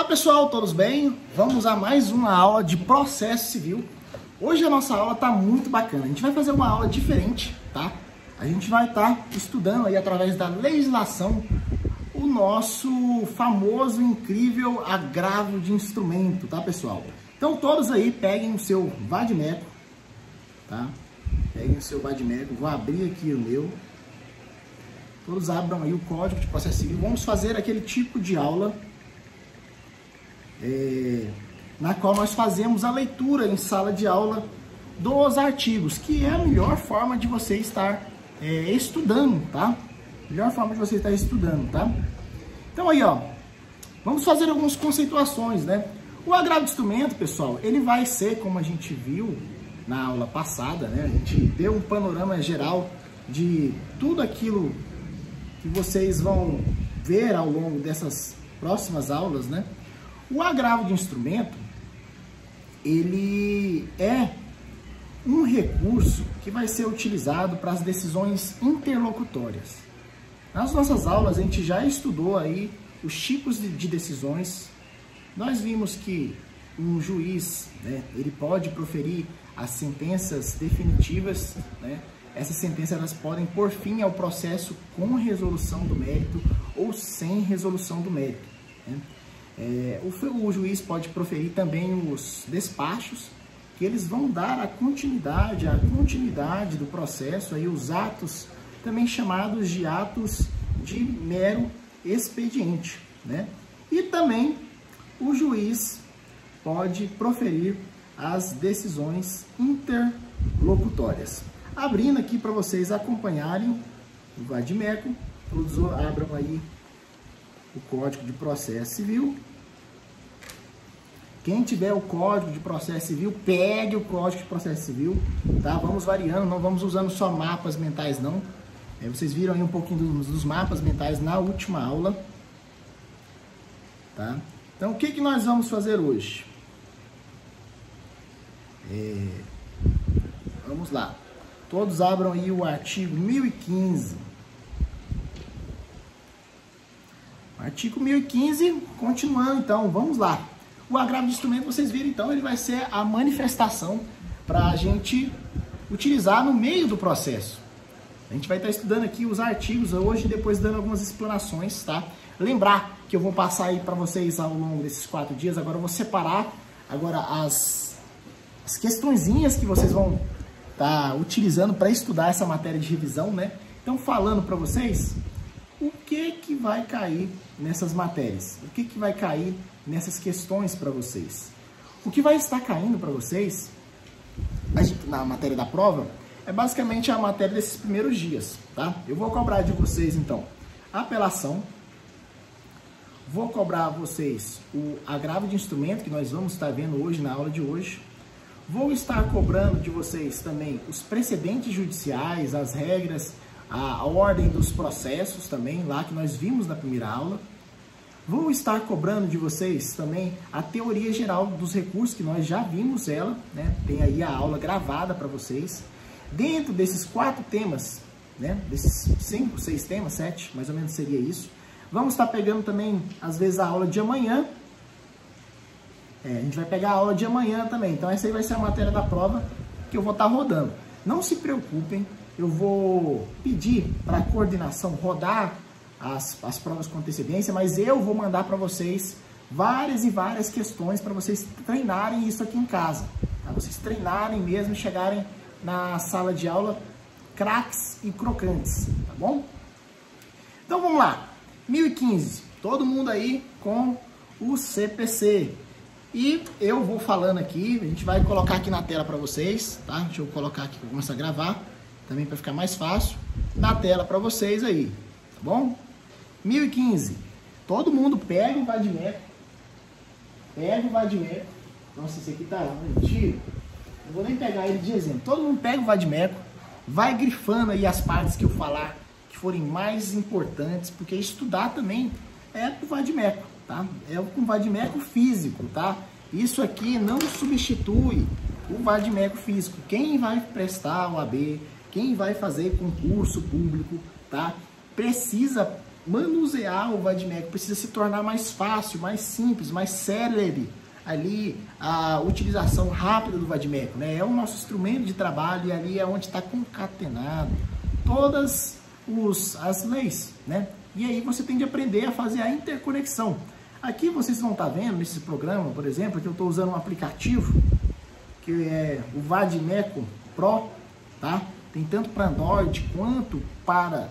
Fala pessoal, todos bem? Vamos a mais uma aula de processo civil. Hoje a nossa aula tá muito bacana. A gente vai fazer uma aula diferente, tá? A gente vai estar estudando aí através da legislação o nosso famoso, incrível agravo de instrumento, tá pessoal? Então todos aí peguem o seu vadimeco, tá? Peguem o seu vadimeco, vou abrir aqui o meu. Todos abram aí o Código de Processo Civil. Vamos fazer aquele tipo de aula na qual nós fazemos a leitura em sala de aula dos artigos, que é a melhor forma de você estar estudando, tá? Melhor forma de você estar estudando, tá? Então aí, ó, vamos fazer algumas conceituações, né? O agravo de instrumento, pessoal, ele vai ser, como a gente viu na aula passada, né? A gente deu um panorama geral de tudo aquilo que vocês vão ver ao longo dessas próximas aulas, né? O agravo de instrumento, ele é um recurso que vai ser utilizado para as decisões interlocutórias. Nas nossas aulas, a gente já estudou aí os tipos de decisões. Nós vimos que um juiz, né, ele pode proferir as sentenças definitivas, né? Essas sentenças elas podem pôr fim ao processo com resolução do mérito ou sem resolução do mérito, né? O juiz pode proferir também os despachos, que eles vão dar a continuidade do processo, aí os atos também chamados de atos de mero expediente, né? E também o juiz pode proferir as decisões interlocutórias. Abrindo aqui para vocês acompanharem o vadimeco, todos abram aí o Código de Processo Civil. Quem tiver o Código de Processo Civil, pegue o Código de Processo Civil, tá? Vamos variando, não vamos usando só mapas mentais, não. Vocês viram aí um pouquinho dos mapas mentais na última aula, tá? Então, o que nós vamos fazer hoje? Vamos lá. Todos abram aí o artigo 1015. Artigo 1015, continuando então, vamos lá. O agravo de instrumento, vocês viram então, ele vai ser a manifestação para a gente utilizar no meio do processo. A gente vai estar estudando aqui os artigos hoje e depois dando algumas explanações, tá? Lembrar que eu vou passar aí para vocês ao longo desses 4 dias, agora eu vou separar agora as questõezinhas que vocês vão estar utilizando para estudar essa matéria de revisão, né? Então, falando para vocês o que vai cair nessas matérias, o que vai cair nessas questões para vocês. O que vai estar caindo para vocês na matéria da prova é basicamente a matéria desses primeiros dias, tá? Eu vou cobrar de vocês, então, apelação, vou cobrar a vocês o agravo de instrumento, que nós vamos estar vendo hoje na aula de hoje. Vou estar cobrando de vocês também os precedentes judiciais, as regras, a ordem dos processos também, lá que nós vimos na primeira aula. Vou estar cobrando de vocês também a teoria geral dos recursos, que nós já vimos ela, né? Tem aí a aula gravada para vocês. Dentro desses 4 temas, né? Desses 5, 6 temas, 7, mais ou menos seria isso. Vamos estar pegando também, às vezes, a aula de amanhã. A gente vai pegar a aula de amanhã também. Então, essa aí vai ser a matéria da prova que eu vou estar rodando. Não se preocupem, eu vou pedir para a coordenação rodar as provas com antecedência, mas eu vou mandar para vocês várias e várias questões para vocês treinarem isso aqui em casa. Tá? Vocês treinarem mesmo, chegarem na sala de aula craques e crocantes, tá bom? Então, vamos lá. 1015, todo mundo aí com o CPC. E eu vou falando aqui, a gente vai colocar aqui na tela para vocês, tá? Deixa eu colocar aqui para começar a gravar, também para ficar mais fácil, na tela para vocês aí, tá bom? 1015, todo mundo pega o vadimeco, nossa, esse aqui tá antigo, não vou nem pegar ele de exemplo, todo mundo pega o vadimeco, vai grifando aí as partes que eu falar que forem mais importantes, porque estudar também é com o vadimeco, tá? É com o vadimeco físico, tá? Isso aqui não substitui o vadimeco físico. Quem vai prestar o AB, quem vai fazer concurso público, tá? Precisa manusear o vadimeco, precisa se tornar mais fácil, mais simples, mais célere ali a utilização rápida do vadimeco, né? É o nosso instrumento de trabalho e ali é onde está concatenado todas as leis, né? E aí você tem de aprender a fazer a interconexão. Aqui vocês vão estar vendo nesse programa, por exemplo, que eu estou usando um aplicativo que é o Vadimeco Pro, tá? Tem tanto para Android quanto para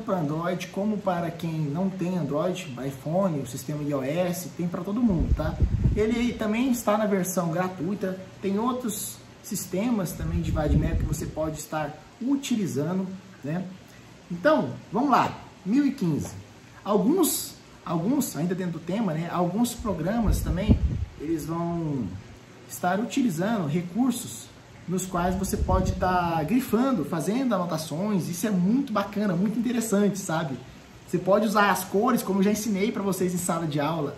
Android como para quem não tem Android, iPhone, o sistema iOS, tem para todo mundo, tá? Ele também está na versão gratuita, tem outros sistemas também de Vadimeco que você pode estar utilizando, né? Então, vamos lá, 1015. Alguns, ainda dentro do tema, né? Alguns programas também, eles vão estar utilizando recursos nos quais você pode estar grifando, fazendo anotações. Isso é muito bacana, muito interessante, sabe? Você pode usar as cores, como eu já ensinei para vocês em sala de aula,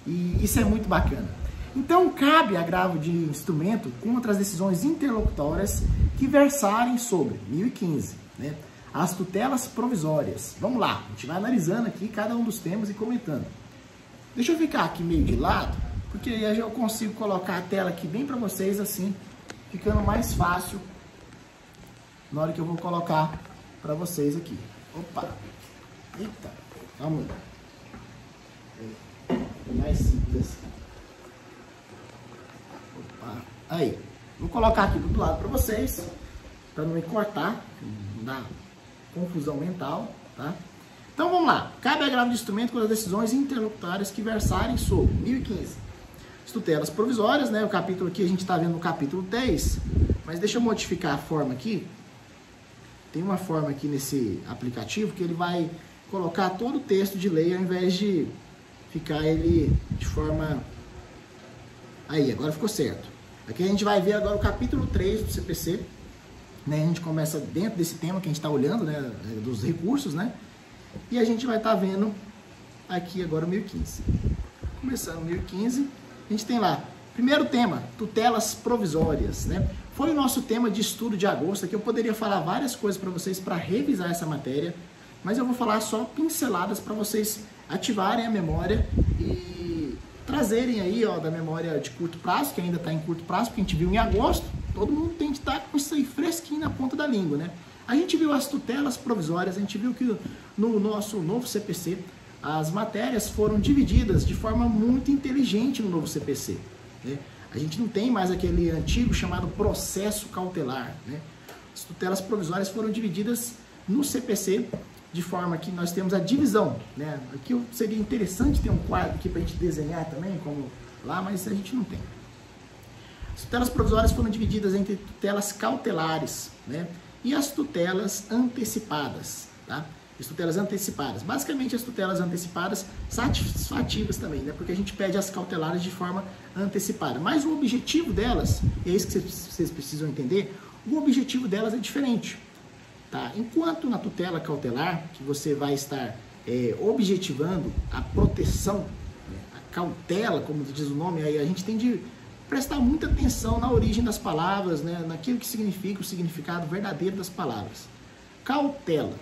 e isso é muito bacana. Então, cabe agravo de instrumento contra as decisões interlocutórias que versarem sobre 1015, né? As tutelas provisórias. Vamos lá, a gente vai analisando aqui cada um dos temas e comentando. Deixa eu ficar aqui meio de lado, porque aí eu consigo colocar a tela aqui bem para vocês assim, ficando mais fácil na hora que eu vou colocar para vocês aqui. Opa! Eita! Vamos lá. Mais simples assim. Opa! Aí. Vou colocar aqui do lado para vocês, para não me cortar, não dar confusão mental, tá? Então vamos lá. Cabe agravo de instrumento com as decisões interlocutórias que versarem sobre 1015. As tutelas provisórias, né? O capítulo aqui a gente está vendo no capítulo 10, mas deixa eu modificar a forma aqui. Tem uma forma aqui nesse aplicativo que ele vai colocar todo o texto de lei ao invés de ficar ele de forma... Aí, agora ficou certo. Aqui a gente vai ver agora o capítulo 3 do CPC, né? A gente começa dentro desse tema que a gente está olhando, né? Dos recursos, né? E a gente vai estar vendo aqui agora o 1015. Começando o 1015, a gente tem lá, primeiro tema, tutelas provisórias, né? Foi o nosso tema de estudo de agosto, que eu poderia falar várias coisas para vocês para revisar essa matéria, mas eu vou falar só pinceladas para vocês ativarem a memória e trazerem aí, ó, da memória de curto prazo, que ainda está em curto prazo, porque a gente viu em agosto, todo mundo tem que estar com isso aí fresquinho na ponta da língua, né? A gente viu as tutelas provisórias, a gente viu que no nosso novo CPC, as matérias foram divididas de forma muito inteligente no novo CPC, né? A gente não tem mais aquele antigo chamado processo cautelar, né? As tutelas provisórias foram divididas no CPC de forma que nós temos a divisão, né? Aqui seria interessante ter um quadro aqui para a gente desenhar também, como lá, mas a gente não tem. As tutelas provisórias foram divididas entre tutelas cautelares, né? E as tutelas antecipadas, tá? As tutelas antecipadas. Basicamente, as tutelas antecipadas satisfativas também, né? Porque a gente pede as cautelares de forma antecipada. Mas o objetivo delas, e é isso que vocês precisam entender, o objetivo delas é diferente, tá? Enquanto na tutela cautelar, que você vai estar objetivando a proteção, né? A cautela, como diz o nome, aí a gente tem de prestar muita atenção na origem das palavras, né? Naquilo que significa o significado verdadeiro das palavras. Cautela.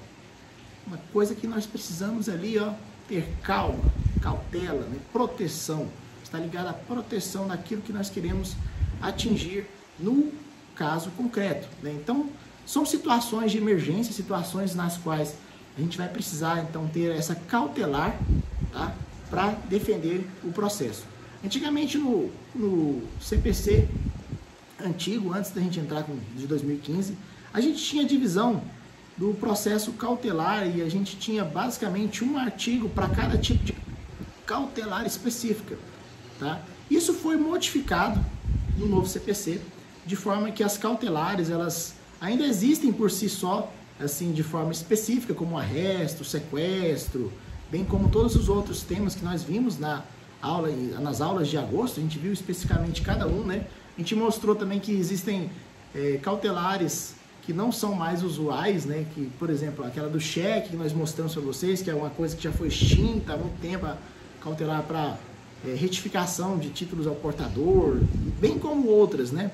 Uma coisa que nós precisamos ali, ó, ter calma, cautela, né? Proteção. Está ligado à proteção daquilo que nós queremos atingir no caso concreto, né? Então, são situações de emergência, situações nas quais a gente vai precisar, então, ter essa cautelar, tá? Para defender o processo. Antigamente, no CPC antigo, antes da gente entrar de 2015, a gente tinha divisão do processo cautelar e a gente tinha basicamente um artigo para cada tipo de cautelar específica, tá? Isso foi modificado no novo CPC, de forma que as cautelares, elas ainda existem por si só, assim, de forma específica, como arresto, sequestro, bem como todos os outros temas que nós vimos nas aulas de agosto. A gente viu especificamente cada um, né? A gente mostrou também que existem cautelares que não são mais usuais, né? Que, por exemplo, aquela do cheque que nós mostramos para vocês, que é uma coisa que já foi extinta há muito tempo, a cautelar para retificação de títulos ao portador, bem como outras, né?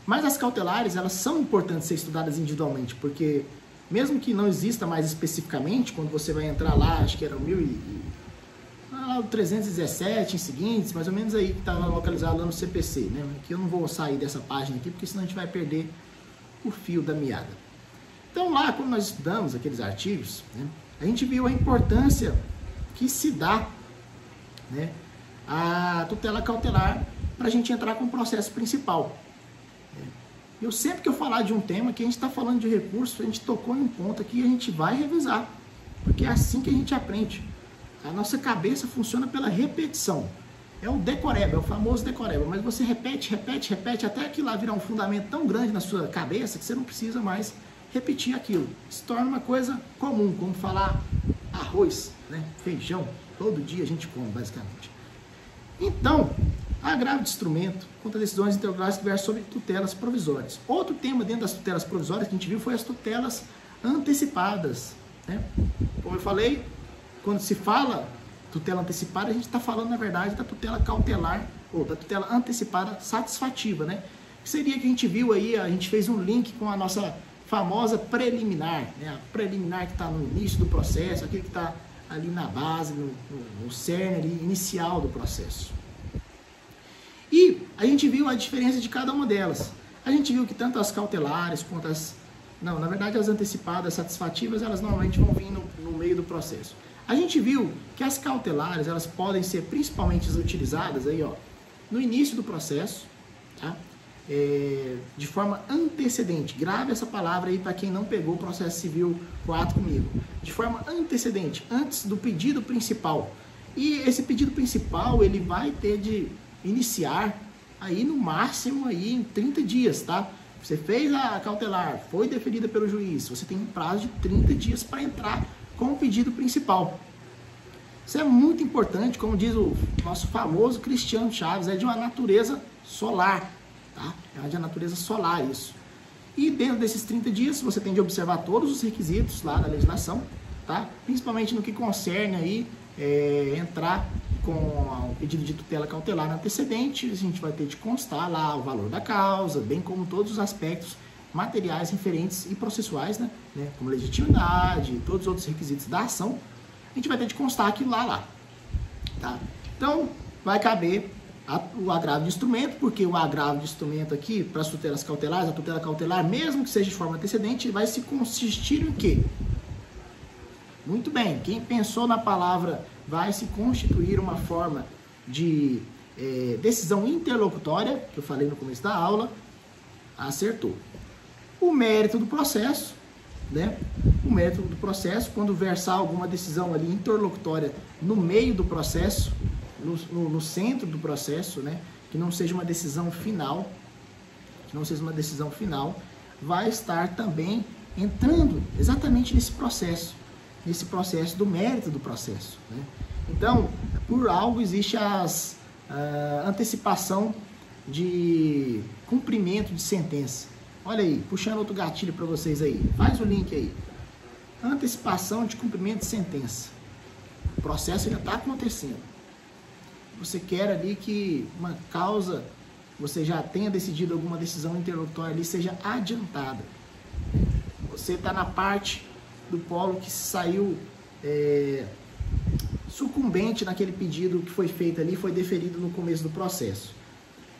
Mas as cautelares, elas são importantes ser estudadas individualmente, porque mesmo que não exista mais especificamente, quando você vai entrar lá, acho que era o 317 em seguintes, mais ou menos aí que está localizado lá no CPC, né? Aqui eu não vou sair dessa página aqui, porque senão a gente vai perder o fio da meada. Então lá, quando nós estudamos aqueles artigos, né, a gente viu a importância que se dá, né, a tutela cautelar para a gente entrar com o processo principal. Eu sempre que eu falar de um tema que a gente está falando de recurso, a gente tocou em um ponto aqui e a gente vai revisar, porque é assim que a gente aprende. A nossa cabeça funciona pela repetição. É o decoreba, é o famoso decoreba, mas você repete, repete, repete, até aquilo lá virar um fundamento tão grande na sua cabeça que você não precisa mais repetir aquilo. Se torna uma coisa comum, como falar arroz, né, feijão, todo dia a gente come, basicamente. Então, agravo de instrumento contra decisões interrogatórias que versam sobre tutelas provisórias. Outro tema dentro das tutelas provisórias que a gente viu foi as tutelas antecipadas, né? Como eu falei, quando se fala tutela antecipada, a gente está falando, na verdade, da tutela cautelar, ou da tutela antecipada satisfativa, né? Que seria que a gente viu aí, a gente fez um link com a nossa famosa preliminar, né? A preliminar que está no início do processo, aquele que está ali na base, no cerne ali, inicial do processo. E a gente viu a diferença de cada uma delas. A gente viu que tanto as cautelares quanto as... Não, na verdade as antecipadas satisfativas, elas normalmente vão vir no meio do processo. A gente viu que as cautelares, elas podem ser principalmente utilizadas aí, ó, no início do processo, tá? De forma antecedente. Grave essa palavra aí para quem não pegou o processo civil 4 comigo. De forma antecedente, antes do pedido principal. E esse pedido principal, ele vai ter de iniciar aí no máximo aí em 30 dias, tá? Você fez a cautelar, foi deferida pelo juiz, você tem um prazo de 30 dias para entrar com o pedido principal. Isso é muito importante, como diz o nosso famoso Cristiano Chaves, é de uma natureza solar, tá? É de uma natureza solar isso. E dentro desses 30 dias, você tem de observar todos os requisitos lá da legislação, tá? Principalmente no que concerne aí, entrar com o pedido de tutela cautelar antecedente, a gente vai ter de constar lá o valor da causa, bem como todos os aspectos materiais referentes e processuais, né? Como legitimidade e todos os outros requisitos da ação, a gente vai ter de constar aquilo lá, tá? Então, vai caber o agravo de instrumento, porque o agravo de instrumento aqui, para as tutelas cautelares, a tutela cautelar, mesmo que seja de forma antecedente, vai se consistir em quê? Muito bem, quem pensou na palavra vai se constituir uma forma de decisão interlocutória, que eu falei no começo da aula, acertou. O mérito do processo, né? O mérito do processo, quando versar alguma decisão ali interlocutória no meio do processo, no centro do processo, né? Que não seja uma decisão final, vai estar também entrando exatamente nesse processo do mérito do processo, né? Então, por algo existe a antecipação de cumprimento de sentença. Olha aí, puxando outro gatilho para vocês aí, faz o link aí. Antecipação de cumprimento de sentença. O processo já está acontecendo. Você quer ali que uma causa, você já tenha decidido alguma decisão interlocutória ali, seja adiantada. Você está na parte do polo que saiu sucumbente naquele pedido que foi feito ali, foi deferido no começo do processo.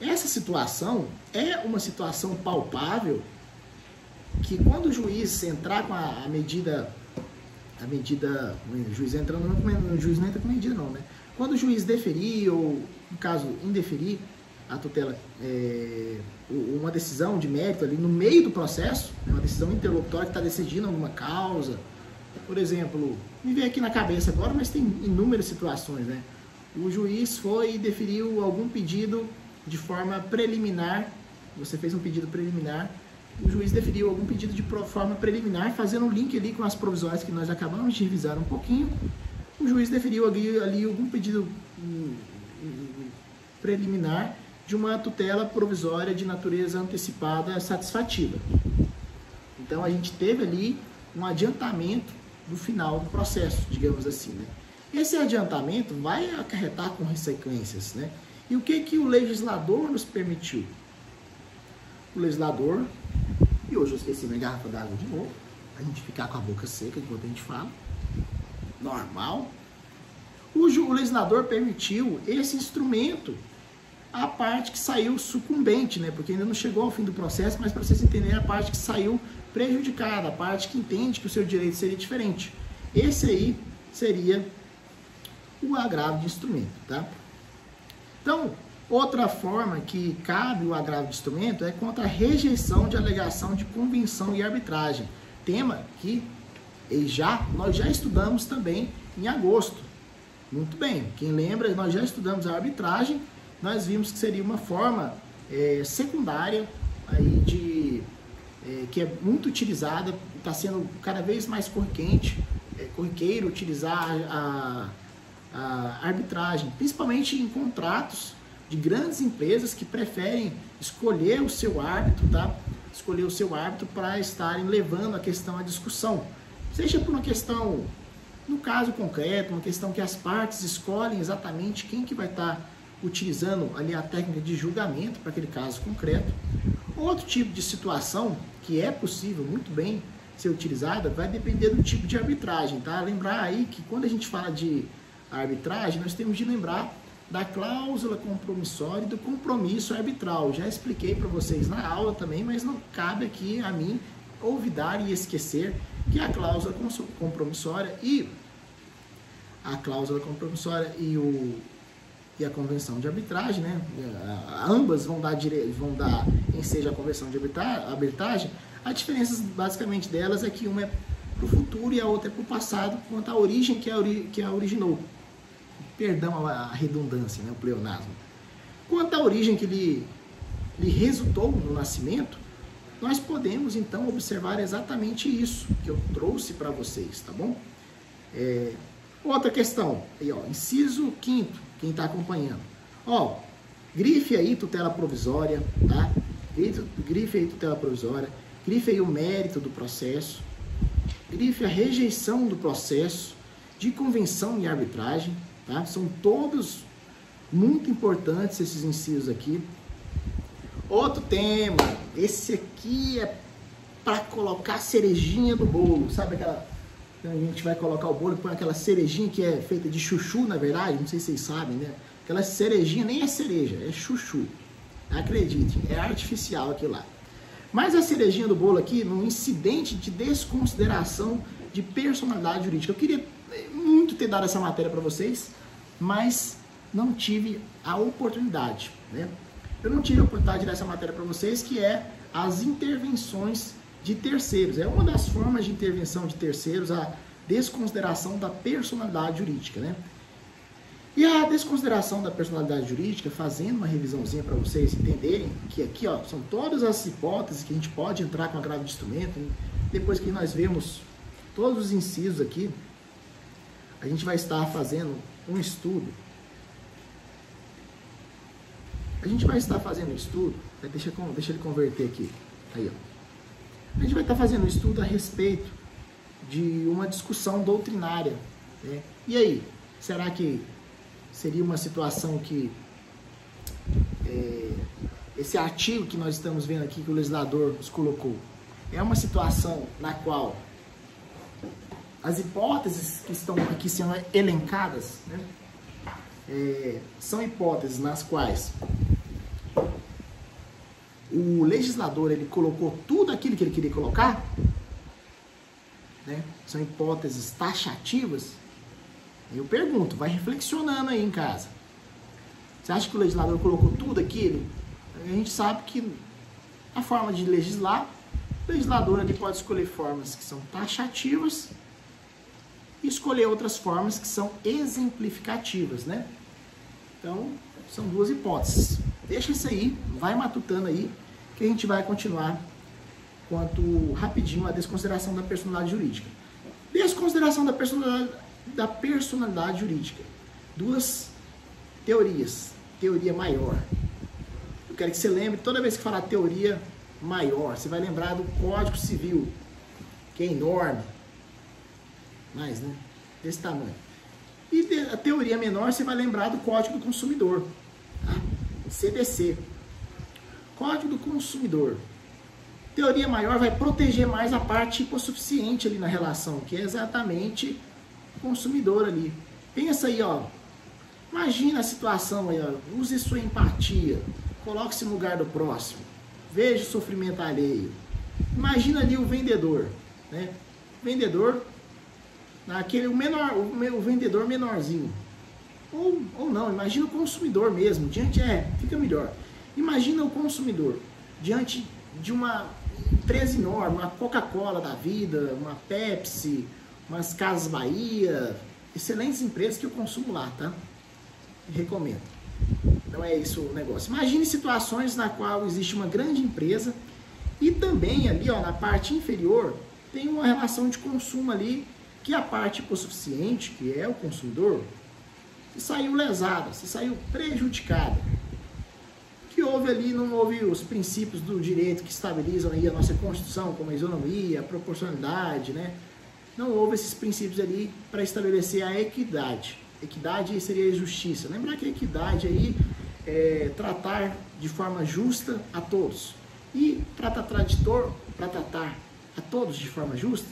Essa situação é uma situação palpável que quando o juiz entrar com a medida, o juiz entrando, o juiz não entra com medida não, né? Quando o juiz deferir, ou no caso indeferir a tutela, uma decisão de mérito ali no meio do processo, uma decisão interlocutória que está decidindo alguma causa, por exemplo, me veio aqui na cabeça agora, mas tem inúmeras situações, né? O juiz foi e deferiu algum pedido de forma preliminar, você fez um pedido preliminar, o juiz deferiu algum pedido de forma preliminar, fazendo um link ali com as provisórias que nós acabamos de revisar um pouquinho. O juiz deferiu ali algum pedido preliminar de uma tutela provisória de natureza antecipada satisfativa. Então a gente teve ali um adiantamento do final do processo, digamos assim, né? Esse adiantamento vai acarretar consequências, né? E o que o legislador nos permitiu? O legislador, e hoje eu esqueci minha garrafa d'água de novo, A gente ficar com a boca seca enquanto a gente fala. Normal. O legislador permitiu esse instrumento a parte que saiu sucumbente, né? Porque ainda não chegou ao fim do processo, mas para vocês entenderem, a parte que saiu prejudicada, a parte que entende que o seu direito seria diferente. Esse aí seria o agravo de instrumento, tá? Então, outra forma que cabe o agravo de instrumento é contra a rejeição de alegação de convenção e arbitragem, tema que nós já estudamos também em agosto. Muito bem, quem lembra, nós já estudamos a arbitragem, nós vimos que seria uma forma secundária aí que é muito utilizada, está sendo cada vez mais corriqueiro utilizar a arbitragem, principalmente em contratos de grandes empresas que preferem escolher o seu árbitro, tá? Escolher o seu árbitro para estarem levando a questão à discussão, seja por uma questão, no caso concreto, uma questão que as partes escolhem exatamente quem que vai estar utilizando ali a técnica de julgamento para aquele caso concreto. Outro tipo de situação que é possível muito bem ser utilizada vai depender do tipo de arbitragem, tá? Lembrar aí que quando a gente fala de arbitragem, nós temos de lembrar da cláusula compromissória e do compromisso arbitral. Já expliquei para vocês na aula também, mas não cabe aqui a mim olvidar e esquecer que a cláusula compromissória e a convenção de arbitragem, né? Ambas vão dar ensejo à convenção de arbitragem. A diferença basicamente delas é que uma é para o futuro e a outra é para o passado, quanto à origem que a originou. Perdão a redundância, né? O pleonasmo. Quanto à origem que lhe resultou no nascimento, nós podemos então observar exatamente isso que eu trouxe para vocês, tá bom? Outra questão, aí, ó, inciso 5º, quem está acompanhando. Ó, grife aí tutela provisória, tá? Grife aí tutela provisória, grife aí o mérito do processo, grife a rejeição do processo de convenção e arbitragem, tá? São todos muito importantes esses incisos aqui. Outro tema, esse aqui é para colocar cerejinha no bolo, sabe aquela... A gente vai colocar o bolo e põe aquela cerejinha que é feita de chuchu, na verdade, não sei se vocês sabem, né? Aquela cerejinha nem é cereja, é chuchu. Acreditem, é artificial aquilo lá. Mas a cerejinha do bolo aqui, no incidente de desconsideração de personalidade jurídica. Eu queria muito ter dado essa matéria para vocês, mas não tive a oportunidade, né? Eu não tive a oportunidade de dar essa matéria para vocês, que é as intervenções de terceiros. É uma das formas de intervenção de terceiros, a desconsideração da personalidade jurídica, né? E a desconsideração da personalidade jurídica, fazendo uma revisãozinha para vocês entenderem que aqui, ó, são todas as hipóteses que a gente pode entrar com agravo de instrumento. Depois que nós vemos todos os incisos aqui, a gente vai estar fazendo um estudo. Deixa ele converter aqui. Aí, ó. A gente vai estar fazendo um estudo a respeito de uma discussão doutrinária, né? E aí, será que seria uma situação que esse artigo que nós estamos vendo aqui, que o legislador nos colocou, é uma situação na qual as hipóteses que estão aqui sendo elencadas, né, são hipóteses nas quais o legislador ele colocou tudo aquilo que ele queria colocar, né? São hipóteses taxativas. Eu pergunto, vai reflexionando aí em casa. Você acha que o legislador colocou tudo aquilo? A gente sabe que a forma de legislar, o legislador ele pode escolher formas que são taxativas e escolher outras formas que são exemplificativas, né? Então, são duas hipóteses. Deixa isso aí, vai matutando aí, que a gente vai continuar quanto rapidinho a desconsideração da personalidade jurídica. Desconsideração da personalidade jurídica. Duas teorias. Teoria maior. Eu quero que você lembre, toda vez que falar teoria maior, você vai lembrar do Código Civil, que é enorme. Mais, né? Desse tamanho. E a teoria menor, você vai lembrar do Código do Consumidor. Tá? CDC. Código do Consumidor. Teoria maior vai proteger mais a parte hipossuficiente ali na relação, que é exatamente o consumidor ali. Pensa aí, ó. Imagina a situação aí, ó. Use sua empatia. Coloque-se no lugar do próximo. Veja o sofrimento alheio. Imagina ali o vendedor, né? Vendedor, o vendedor menorzinho. Ou não, imagina o consumidor mesmo. Fica melhor. Imagina o consumidor diante de uma empresa enorme, uma Coca-Cola da vida, uma Pepsi, umas Casas Bahia, excelentes empresas que eu consumo lá, tá? Recomendo. Então é isso o negócio. Imagine situações na qual existe uma grande empresa e também ali, ó, na parte inferior tem uma relação de consumo ali, que a parte hipossuficiente, que é o consumidor, se saiu lesada, se saiu prejudicada. Que houve ali, não houve os princípios do direito que estabilizam aí a nossa Constituição, como a isonomia, a proporcionalidade, né? Não houve esses princípios ali para estabelecer a equidade. Equidade seria a justiça. Lembrar que a equidade aí é tratar de forma justa a todos. E para tratar a todos de forma justa,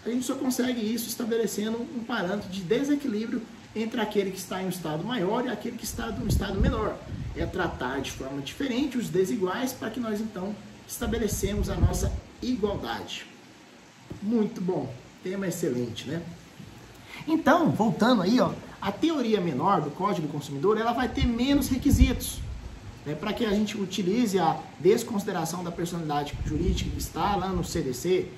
a gente só consegue isso estabelecendo um parâmetro de desequilíbrio entre aquele que está em um estado maior e aquele que está em um estado menor. É tratar de forma diferente os desiguais para que nós então estabelecemos a nossa igualdade. Muito bom, tema excelente, né? Então, voltando aí, ó, a teoria menor do Código do Consumidor, ela vai ter menos requisitos, né, para que a gente utilize a desconsideração da personalidade jurídica que está lá no CDC,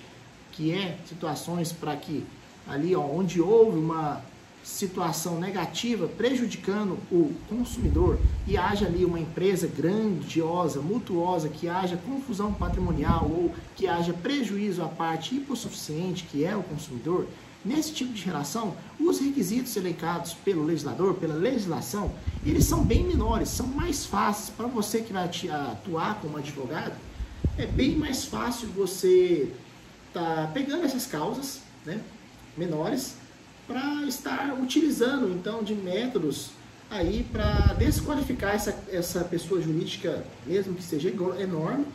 que é situações para que ali, ó, onde houve uma situação negativa prejudicando o consumidor e haja ali uma empresa grandiosa, multuosa, que haja confusão patrimonial ou que haja prejuízo à parte hipossuficiente, que é o consumidor, nesse tipo de relação, os requisitos elencados pelo legislador, pela legislação, eles são bem menores, são mais fáceis para você que vai atuar como advogado. É bem mais fácil você estar pegando essas causas, né, menores, para estar utilizando então de métodos aí para desqualificar essa pessoa jurídica, mesmo que seja enorme,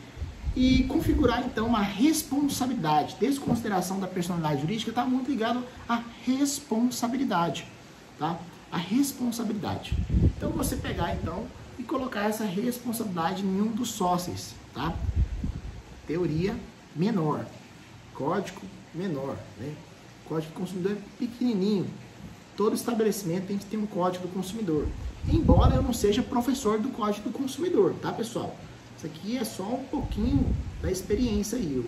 e configurar então uma responsabilidade. Desconsideração da personalidade jurídica está muito ligado à responsabilidade, tá? A responsabilidade. Então você pegar então e colocar essa responsabilidade em um dos sócios, tá? Teoria menor, código menor, né? Código do consumidor é pequenininho. Todo estabelecimento tem que ter um código do consumidor. Embora eu não seja professor do código do consumidor, tá, pessoal? Isso aqui é só um pouquinho da experiência aí. Eu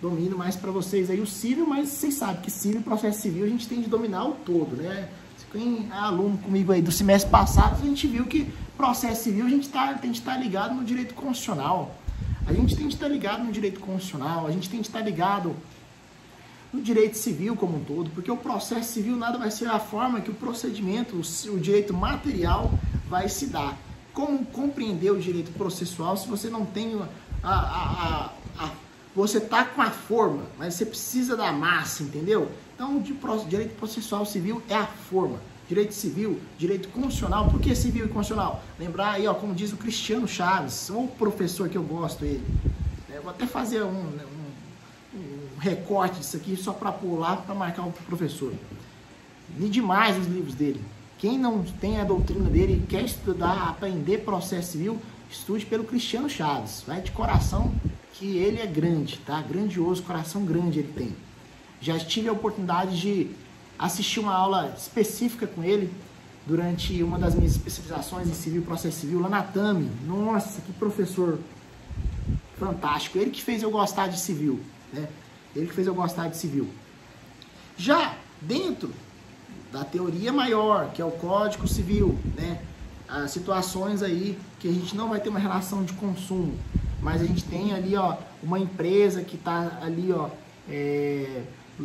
domino mais para vocês aí o civil, mas vocês sabem que civil e processo civil a gente tem de dominar o todo, né? Se tem aluno comigo aí do semestre passado, a gente viu que processo civil a gente tem de estar ligado no direito constitucional. A gente tem de estar ligado no direito constitucional, a gente tem de estar ligado no direito civil como um todo, porque o processo civil nada vai ser a forma que o procedimento, o direito material vai se dar. Como compreender o direito processual se você não tem você tá com a forma, mas você precisa da massa, entendeu? Então, o direito processual civil é a forma. Direito civil, direito constitucional. Por que civil e constitucional? Lembrar aí, ó, como diz o Cristiano Chaves, um professor que eu gosto ele. Vou até fazer um recorte disso aqui só para pular, para marcar o professor. Li demais os livros dele. Quem não tem a doutrina dele e quer estudar, aprender processo civil, estude pelo Cristiano Chaves. Vai de coração que ele é grande, tá? Grandioso, coração grande ele tem. Já tive a oportunidade de assistir uma aula específica com ele durante uma das minhas especializações em civil e processo civil lá na TAMI. Nossa, que professor fantástico. Ele que fez eu gostar de civil, né? Ele que fez eu gostar de civil. Já dentro da teoria maior, que é o Código Civil, né? As situações aí que a gente não vai ter uma relação de consumo, mas a gente tem ali, ó, uma empresa que está ali, ó,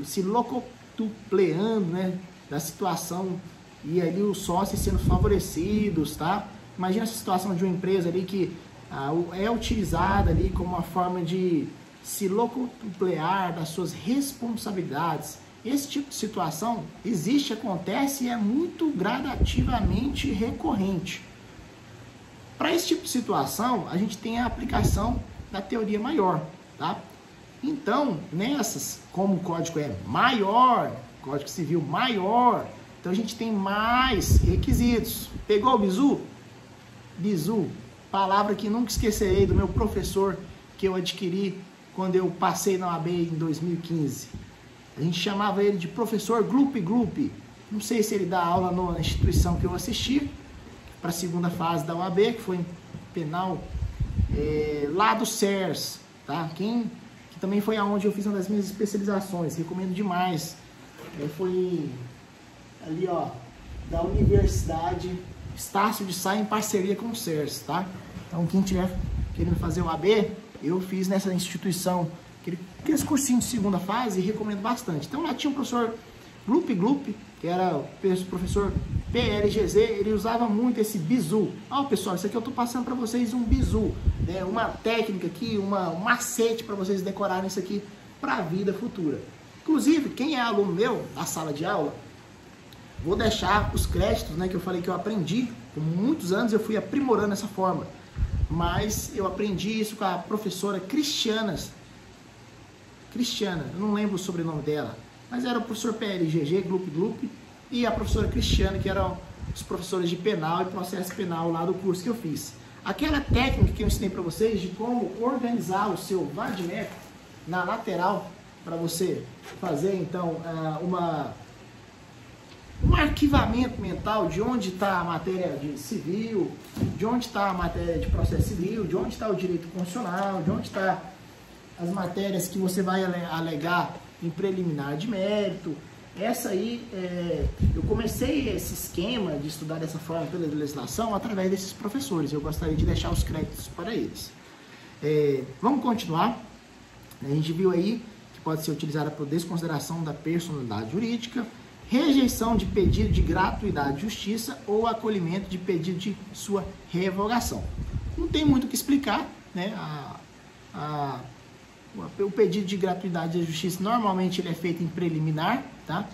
se locotupleando, né, da situação e ali os sócios sendo favorecidos, tá? Imagina essa situação de uma empresa ali que é utilizada ali como uma forma de se locotuplear das suas responsabilidades. Esse tipo de situação existe, acontece e é muito gradativamente recorrente. Para esse tipo de situação, a gente tem a aplicação da teoria maior, tá? Então, nessas, como o código é maior, Código Civil maior, então a gente tem mais requisitos. Pegou o bizu? Bizu, palavra que nunca esquecerei do meu professor que eu adquiri quando eu passei na OAB em 2015. A gente chamava ele de professor Glup. Não sei se ele dá aula na instituição que eu assisti, para a segunda fase da OAB, que foi em penal, lá do CERS, tá? Que também foi aonde eu fiz uma das minhas especializações, recomendo demais. Foi ali, ó, da Universidade Estácio de Sá, em parceria com o CERS, tá? Então, quem tiver querendo fazer o AB, eu fiz nessa instituição aqueles cursinhos de segunda fase e recomendo bastante. Então, lá tinha o professor Glup, que era o professor PLGZ, ele usava muito esse bizu. Ó, pessoal, isso aqui eu tô passando para vocês um bizu, né? Uma técnica aqui, um macete para vocês decorarem isso aqui para a vida futura. Inclusive, quem é aluno meu da sala de aula, vou deixar os créditos, né, que eu falei que eu aprendi. Por muitos anos eu fui aprimorando essa forma, mas eu aprendi isso com a professora Cristiana, eu não lembro o sobrenome dela, mas era o professor PLGG, Glup, e a professora Cristiana, que eram os professores de penal e processo penal lá do curso que eu fiz. Aquela técnica que eu ensinei para vocês de como organizar o seu vadimétrico na lateral, para você fazer então um arquivamento mental de onde está a matéria de civil, de onde está a matéria de processo civil, de onde está o direito constitucional, de onde está as matérias que você vai alegar em preliminar de mérito. Essa aí, eu comecei esse esquema de estudar dessa forma pela legislação através desses professores. Eu gostaria de deixar os créditos para eles. Vamos continuar. A gente viu aí que pode ser utilizada por desconsideração da personalidade jurídica, rejeição de pedido de gratuidade de justiça ou acolhimento de pedido de sua revogação. Não tem muito o que explicar, né? O pedido de gratuidade de justiça normalmente ele é feito em preliminar, tá?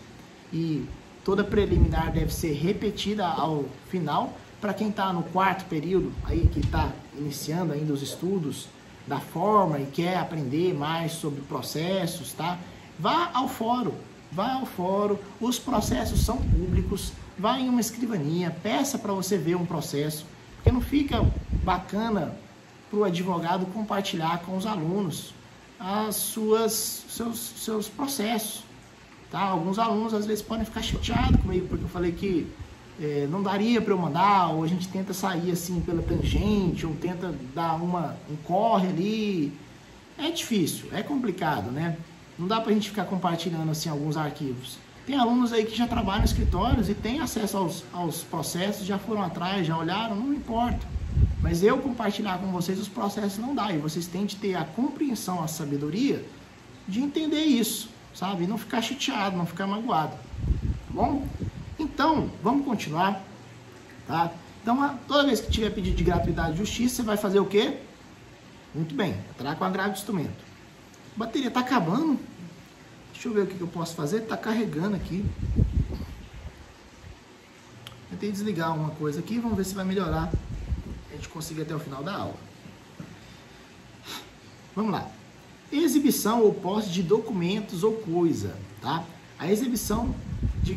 E toda preliminar deve ser repetida ao final. Para quem está no quarto período, aí que está iniciando ainda os estudos da forma e quer aprender mais sobre processos, tá? Vá ao fórum, os processos são públicos, vá em uma escrivania, peça para você ver um processo, porque não fica bacana para o advogado compartilhar com os alunos seus processos, tá? Alguns alunos às vezes podem ficar chateados comigo porque eu falei que não daria para eu mandar, ou a gente tenta sair assim pela tangente, ou tenta dar um corre ali. É difícil, é complicado, né? Não dá pra gente ficar compartilhando assim alguns arquivos. Tem alunos aí que já trabalham em escritórios e têm acesso aos processos, já foram atrás, já olharam, não importa. Mas eu compartilhar com vocês os processos não dá, e vocês têm de ter a compreensão, a sabedoria de entender isso, sabe? E não ficar chateado, não ficar magoado, tá bom? Então, vamos continuar, tá? Então, toda vez que tiver pedido de gratuidade de justiça, você vai fazer o quê? Muito bem, entrar com agravo de instrumento. A bateria está acabando. Deixa eu ver o que eu posso fazer. Está carregando aqui. Eu tenho que desligar uma coisa aqui. Vamos ver se vai melhorar. A gente conseguir até o final da aula. Vamos lá. Exibição ou posse de documentos ou coisa, tá? A exibição de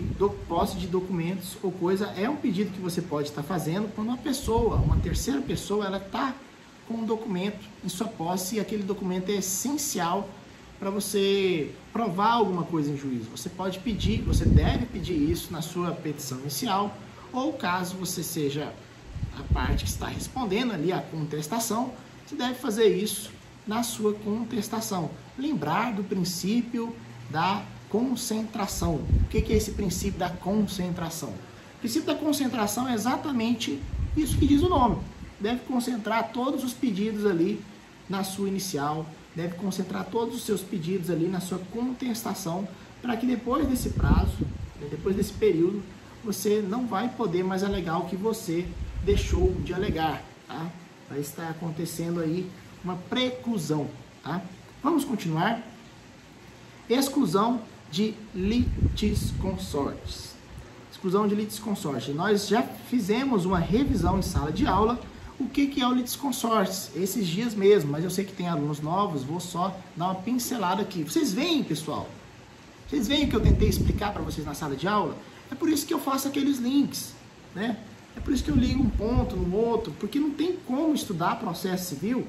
posse de documentos ou coisa é um pedido que você pode estar fazendo quando uma terceira pessoa, ela está com um documento em sua posse e aquele documento é essencial para você provar alguma coisa em juízo. Você pode pedir, você deve pedir isso na sua petição inicial, ou caso você seja a parte que está respondendo ali a contestação, você deve fazer isso na sua contestação. Lembrar do princípio da concentração. O que é esse princípio da concentração? O princípio da concentração é exatamente isso que diz o nome. Deve concentrar todos os pedidos ali na sua inicial, deve concentrar todos os seus pedidos ali na sua contestação, para que depois desse prazo, depois desse período, você não vai poder mais alegar o que você deixou de alegar, tá? Vai estar acontecendo aí uma preclusão, tá? Vamos continuar. Exclusão de litisconsortes. Exclusão de litisconsorte. Nós já fizemos uma revisão em sala de aula, o que é o litisconsórcio, esses dias mesmo, mas eu sei que tem alunos novos, vou só dar uma pincelada aqui. Vocês veem, pessoal? Vocês veem o que eu tentei explicar para vocês na sala de aula? É por isso que eu faço aqueles links, né? É por isso que eu ligo um ponto no outro, porque não tem como estudar processo civil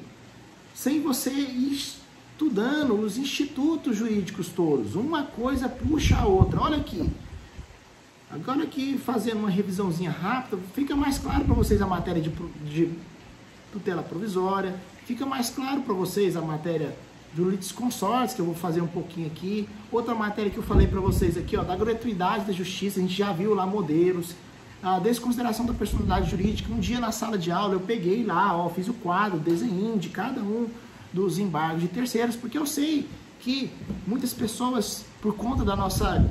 sem você ir estudando os institutos jurídicos todos. Uma coisa puxa a outra. Olha aqui. Agora aqui, fazendo uma revisãozinha rápida, fica mais claro para vocês a matéria de tutela provisória, fica mais claro para vocês a matéria do litisconsórcio, que eu vou fazer um pouquinho aqui. Outra matéria que eu falei para vocês aqui, ó, da gratuidade da justiça, a gente já viu lá modelos. A desconsideração da personalidade jurídica, um dia na sala de aula eu peguei lá, ó, fiz o quadro, desenho de cada um dos embargos de terceiros, porque eu sei que muitas pessoas, por conta da nossa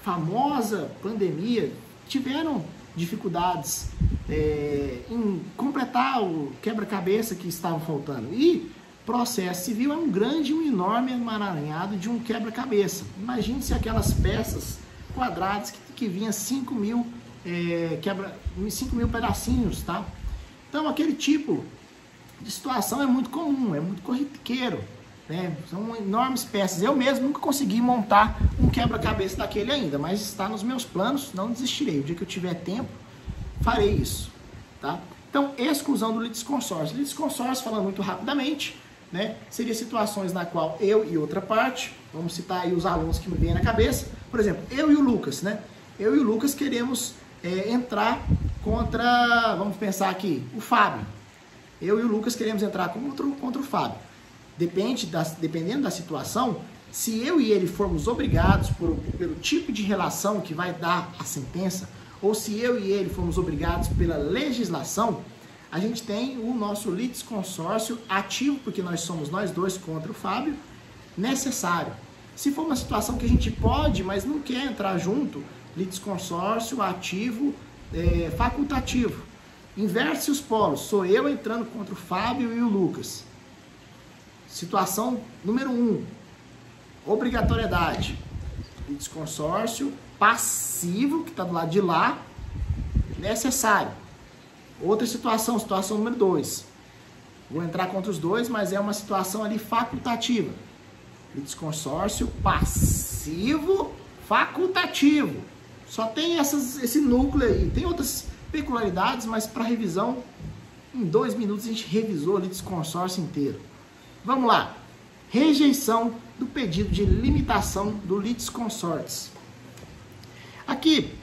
famosa pandemia, tiveram dificuldades em completar o quebra-cabeça que estava faltando. E processo civil é um grande, um enorme emaranhado de um quebra-cabeça. Imagine se aquelas peças quadradas que vinha 5 mil pedacinhos, tá? Então, aquele tipo de situação é muito comum, é muito corriqueiro, né? São enormes peças. Eu mesmo nunca consegui montar um quebra-cabeça daquele ainda, mas está nos meus planos, não desistirei. O dia que eu tiver tempo, farei isso, tá? Então, exclusão do litisconsórcio. Litisconsórcio, falando muito rapidamente, né? Seria situações na qual eu e outra parte, vamos citar aí os alunos que me vêm na cabeça, por exemplo, eu e o Lucas, né? Eu e o Lucas queremos entrar contra, vamos pensar aqui, o Fábio. Eu e o Lucas queremos entrar contra o Fábio. Dependendo da situação, se eu e ele formos obrigados pelo tipo de relação que vai dar a sentença, ou se eu e ele formos obrigados pela legislação, a gente tem o nosso litisconsórcio ativo, porque nós somos nós dois contra o Fábio, necessário. Se for uma situação que a gente pode, mas não quer entrar junto, litisconsórcio ativo facultativo. Inverte os polos, sou eu entrando contra o Fábio e o Lucas. Situação número 1, obrigatoriedade. Litisconsórcio passivo, que está do lado de lá, necessário. Outra situação, situação número 2. Vou entrar contra os dois, mas é uma situação ali facultativa. Litisconsórcio passivo facultativo. Só tem esse núcleo aí. Tem outras peculiaridades, mas para revisão, em 2 minutos a gente revisou o litisconsórcio inteiro. Vamos lá. Rejeição do pedido de limitação do litisconsórcio. Aqui,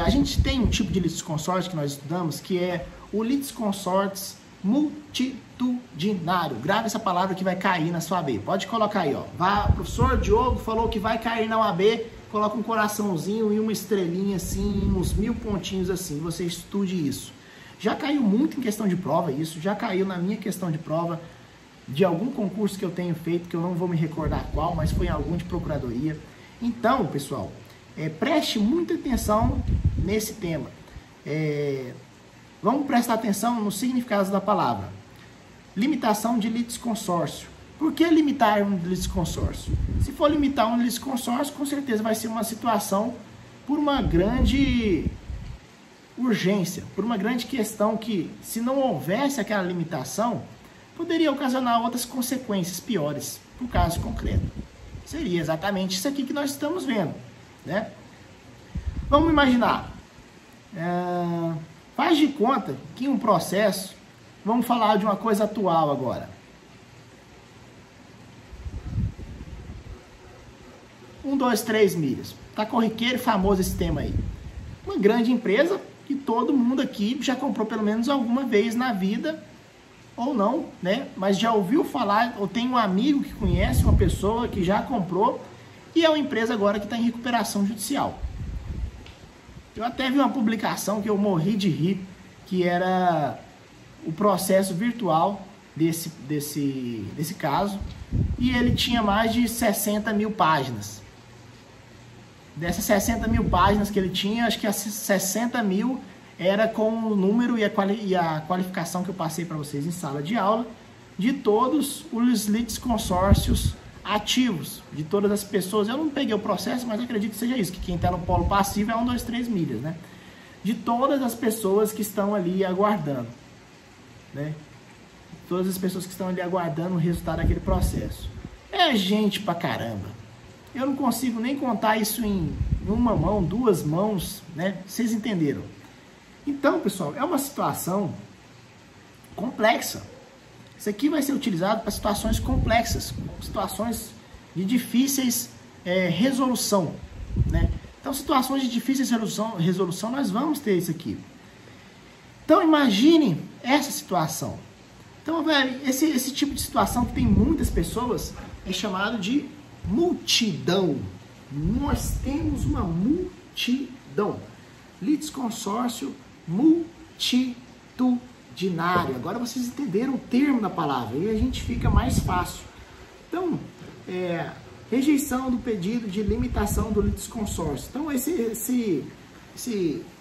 a gente tem um tipo de litisconsórcio que nós estudamos, que é o litisconsórcio multitudinário. Grave essa palavra que vai cair na sua AB. Pode colocar aí, ó. O professor Diogo falou que vai cair na AB. Coloca um coraçãozinho e uma estrelinha assim, uns 1000 pontinhos assim, você estude isso. Já caiu muito em questão de prova isso, já caiu na minha questão de prova de algum concurso que eu tenho feito, que eu não vou me recordar qual, mas foi em algum de procuradoria. Então, pessoal, preste muita atenção nesse tema. Vamos prestar atenção nos significados da palavra. Limitação de litisconsórcio. Por que limitar um litisconsórcio? Se for limitar um litisconsórcio, com certeza vai ser uma situação por uma grande urgência, por uma grande questão que, se não houvesse aquela limitação, poderia ocasionar outras consequências piores para o caso concreto. Seria exatamente isso aqui que nós estamos vendo, né? Vamos imaginar, faz de conta que um processo, vamos falar de uma coisa atual agora, 1, 2, 3 milhas. Tá corriqueiro e famoso esse tema aí. Uma grande empresa que todo mundo aqui já comprou pelo menos alguma vez na vida, ou não, né? Mas já ouviu falar, ou tem um amigo que conhece uma pessoa que já comprou, e é uma empresa agora que está em recuperação judicial. Eu até vi uma publicação que eu morri de rir, que era o processo virtual desse caso, e ele tinha mais de 60 mil páginas. Dessas 60 mil páginas que ele tinha, acho que as 60 mil era com o número e a qualificação que eu passei para vocês em sala de aula, de todos os litisconsórcios ativos, de todas as pessoas. Eu não peguei o processo, mas acredito que seja isso, que quem está no polo passivo é 1, 2, 3 milhas, né? De todas as pessoas que estão ali aguardando. né? Todas as pessoas que estão ali aguardando o resultado daquele processo. É gente pra caramba. Eu não consigo nem contar isso em uma mão, 2 mãos, né? Vocês entenderam? Então, pessoal, é uma situação complexa. Isso aqui vai ser utilizado para situações complexas, situações de difíceis resolução, né? Então, situações de difíceis resolução, nós vamos ter isso aqui. Então, imagine essa situação. Então, esse tipo de situação que tem muitas pessoas é chamado de multidão. Nós temos uma multidão. Litisconsórcio multitudinário. Agora vocês entenderam o termo da palavra e a gente fica mais fácil. Então, rejeição do pedido de limitação do litisconsórcio. Então, esse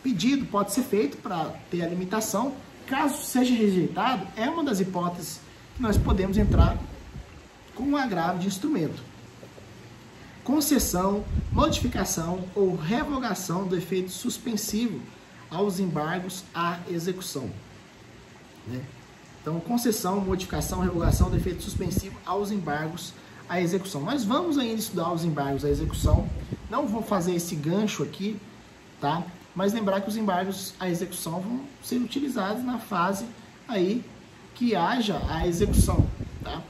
pedido pode ser feito para ter a limitação. Caso seja rejeitado, é uma das hipóteses que nós podemos entrar com um agravo de instrumento. Concessão, modificação ou revogação do efeito suspensivo aos embargos à execução, né? Então, concessão, modificação, revogação do efeito suspensivo aos embargos à execução. Nós vamos ainda estudar os embargos à execução. Não vou fazer esse gancho aqui, tá? Mas lembrar que os embargos à execução vão ser utilizados na fase aí que haja a execução, tá?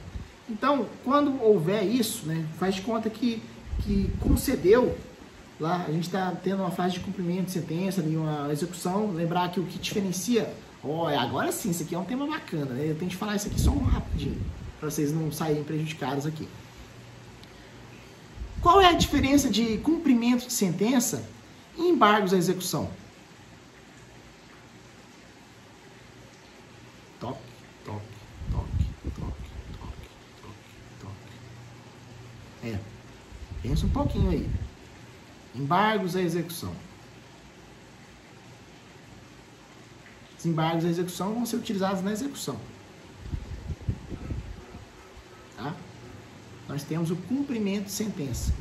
Então, quando houver isso, né, faz de conta que concedeu, lá a gente está tendo uma fase de cumprimento de sentença, ali, uma execução. Lembrar que o que diferencia, agora sim, isso aqui é um tema bacana, né? Eu tenho que falar isso aqui só um rapidinho, para vocês não saírem prejudicados aqui. Qual é a diferença de cumprimento de sentença e embargos à execução? Toque, toque, toque, toque, toque, toque, toque. Pensa um pouquinho aí. Embargos à execução. Os embargos à execução vão ser utilizados na execução. Tá? Nós temos o cumprimento de sentença.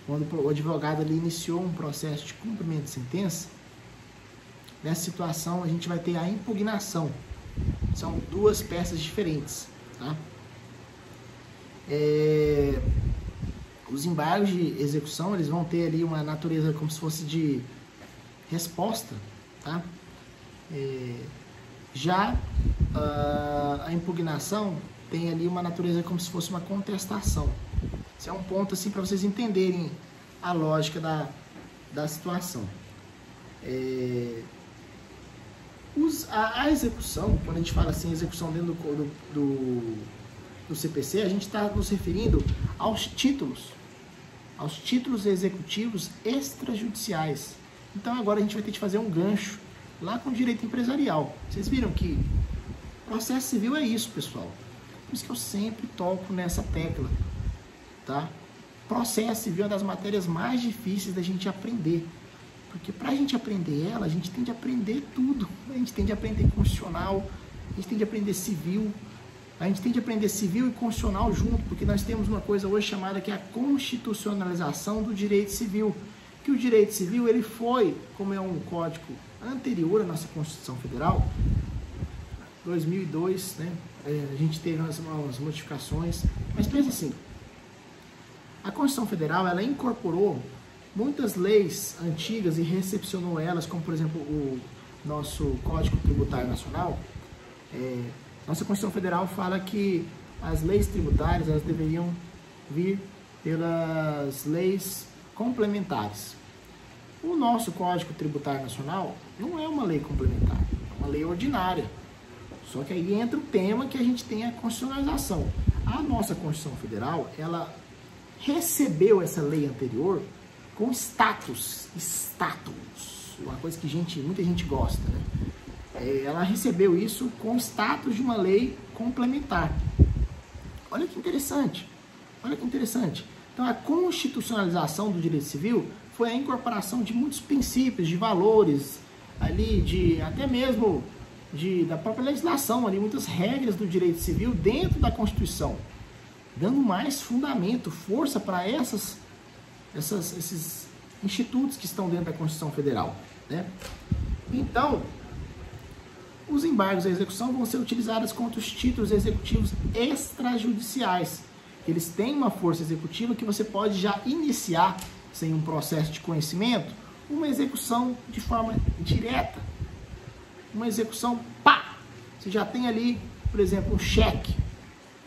Quando o advogado ali iniciou um processo de cumprimento de sentença, nessa situação a gente vai ter a impugnação. São 2 peças diferentes, tá? Os embargos de execução, eles vão ter ali uma natureza como se fosse de resposta, tá? Já a impugnação tem ali uma natureza como se fosse uma contestação. Esse é um ponto assim para vocês entenderem a lógica da situação. A execução, quando a gente fala assim, execução dentro do CPC, a gente está nos referindo aos títulos executivos extrajudiciais. Então agora a gente vai ter que fazer um gancho lá com o direito empresarial. Vocês viram que processo civil é isso, pessoal. Por isso que eu sempre toco nessa tecla, tá? Processo civil é uma das matérias mais difíceis da gente aprender. Porque para a gente aprender ela, a gente tem de aprender tudo. A gente tem de aprender constitucional, a gente tem de aprender civil, a gente tem de aprender civil e constitucional junto, porque nós temos uma coisa hoje chamada que é a constitucionalização do direito civil. Que o direito civil, ele foi, como é um código anterior à nossa Constituição Federal, 2002, né? A gente teve umas modificações, mas pensa assim, a Constituição Federal, ela incorporou muitas leis antigas e recepcionou elas, como por exemplo o nosso Código Tributário Nacional. Nossa Constituição Federal fala que as leis tributárias, elas deveriam vir pelas leis complementares. O nosso Código Tributário Nacional não é uma lei complementar, é uma lei ordinária. Só que aí entra o tema que a gente tem a constitucionalização. A nossa Constituição Federal, ela recebeu essa lei anterior com status, uma coisa que muita gente gosta, né? Ela recebeu isso com status de uma lei complementar. Olha que interessante, olha que interessante. Então, a constitucionalização do direito civil foi a incorporação de muitos princípios, de valores, ali, até mesmo da própria legislação, ali, muitas regras do direito civil dentro da Constituição, dando mais fundamento, força para esses institutos que estão dentro da Constituição Federal, né? Então, Os embargos à execução vão ser utilizados contra os títulos executivos extrajudiciais. Eles têm uma força executiva que você pode já iniciar, sem um processo de conhecimento, uma execução de forma direta. Uma execução, pá! Você já tem ali, por exemplo, um cheque,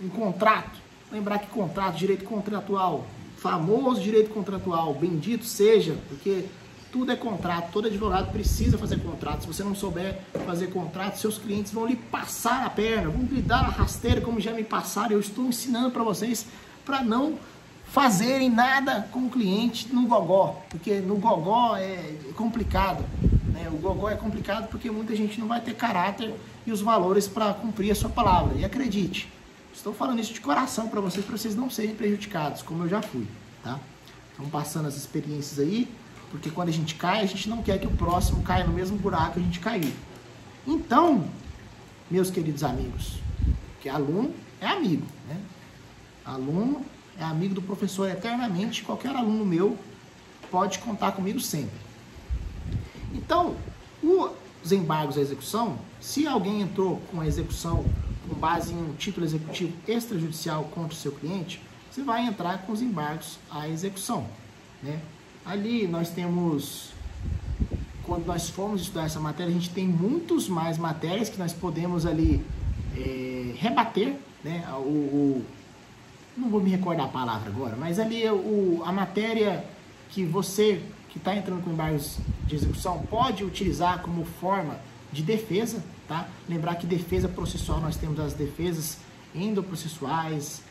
um contrato. Lembrar que contrato, direito contratual, famoso direito contratual, bendito seja, porque tudo é contrato, todo advogado precisa fazer contrato. Se você não souber fazer contrato, seus clientes vão lhe passar a perna, vão lhe dar a rasteira, como já me passaram. Eu estou ensinando para vocês para não fazerem nada com o cliente no gogó, porque no gogó é complicado, né? O gogó é complicado porque muita gente não vai ter caráter e os valores para cumprir a sua palavra. E acredite, estou falando isso de coração para vocês não serem prejudicados, como eu já fui, tá? Estamos passando as experiências aí, porque quando a gente cai, a gente não quer que o próximo caia no mesmo buraco que a gente caiu. Então, meus queridos amigos, que aluno é amigo, né? Aluno é amigo do professor eternamente, qualquer aluno meu pode contar comigo sempre. Então, os embargos à execução, se alguém entrou com a execução com base em um título executivo extrajudicial contra o seu cliente, você vai entrar com os embargos à execução, né? Ali nós temos, quando nós formos estudar essa matéria, a gente tem muitos mais matérias que nós podemos ali rebater, né? Não vou me recordar a palavra agora, mas ali a matéria que você que está entrando com embargos de execução pode utilizar como forma de defesa, tá? Lembrar que defesa processual nós temos as defesas endoprocessuais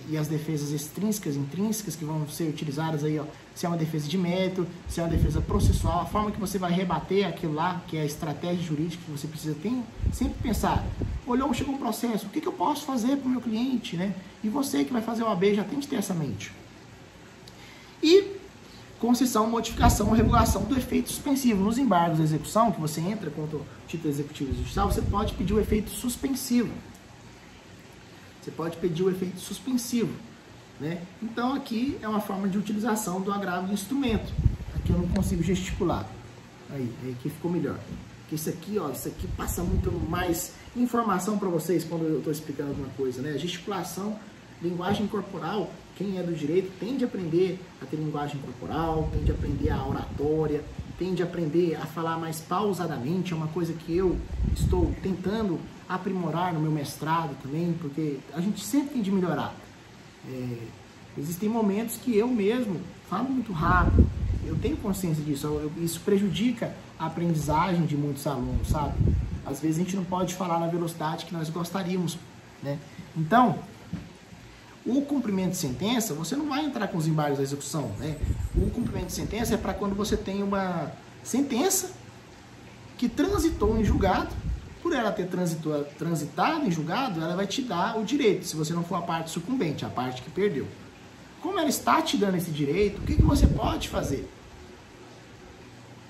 e as defesas extrínsecas, intrínsecas, que vão ser utilizadas aí, ó, se é uma defesa de mérito, se é uma defesa processual, a forma que você vai rebater aquilo lá, que é a estratégia jurídica que você precisa sempre pensar. Olhou, chegou um processo, o que eu posso fazer para o meu cliente, né? E você que vai fazer o AB já tem que ter essa mente. E concessão, modificação ou revogação do efeito suspensivo. Nos embargos de execução, que você entra contra o título executivo judicial, você pode pedir o efeito suspensivo. Você pode pedir o efeito suspensivo, né? Então aqui é uma forma de utilização do agravo do instrumento. Aqui eu não consigo gesticular. Aí aqui ficou melhor. Porque isso aqui, ó, isso aqui passa muito mais informação para vocês quando eu estou explicando alguma coisa, né? Gesticulação, linguagem corporal, quem é do direito tende a aprender a ter linguagem corporal, tende a aprender a oratória, tende a aprender a falar mais pausadamente, é uma coisa que eu estou tentando aprimorar no meu mestrado também, porque a gente sempre tem de melhorar. Existem momentos que eu mesmo falo muito rápido, eu tenho consciência disso, isso prejudica a aprendizagem de muitos alunos, sabe? Às vezes a gente não pode falar na velocidade que nós gostaríamos, né? Então, o cumprimento de sentença, você não vai entrar com os embargos da execução, né? O cumprimento de sentença é para quando você tem uma sentença que transitou em julgado. Por ela ter transitado em julgado, ela vai te dar o direito, se você não for a parte sucumbente, a parte que perdeu. Como ela está te dando esse direito, o que você pode fazer?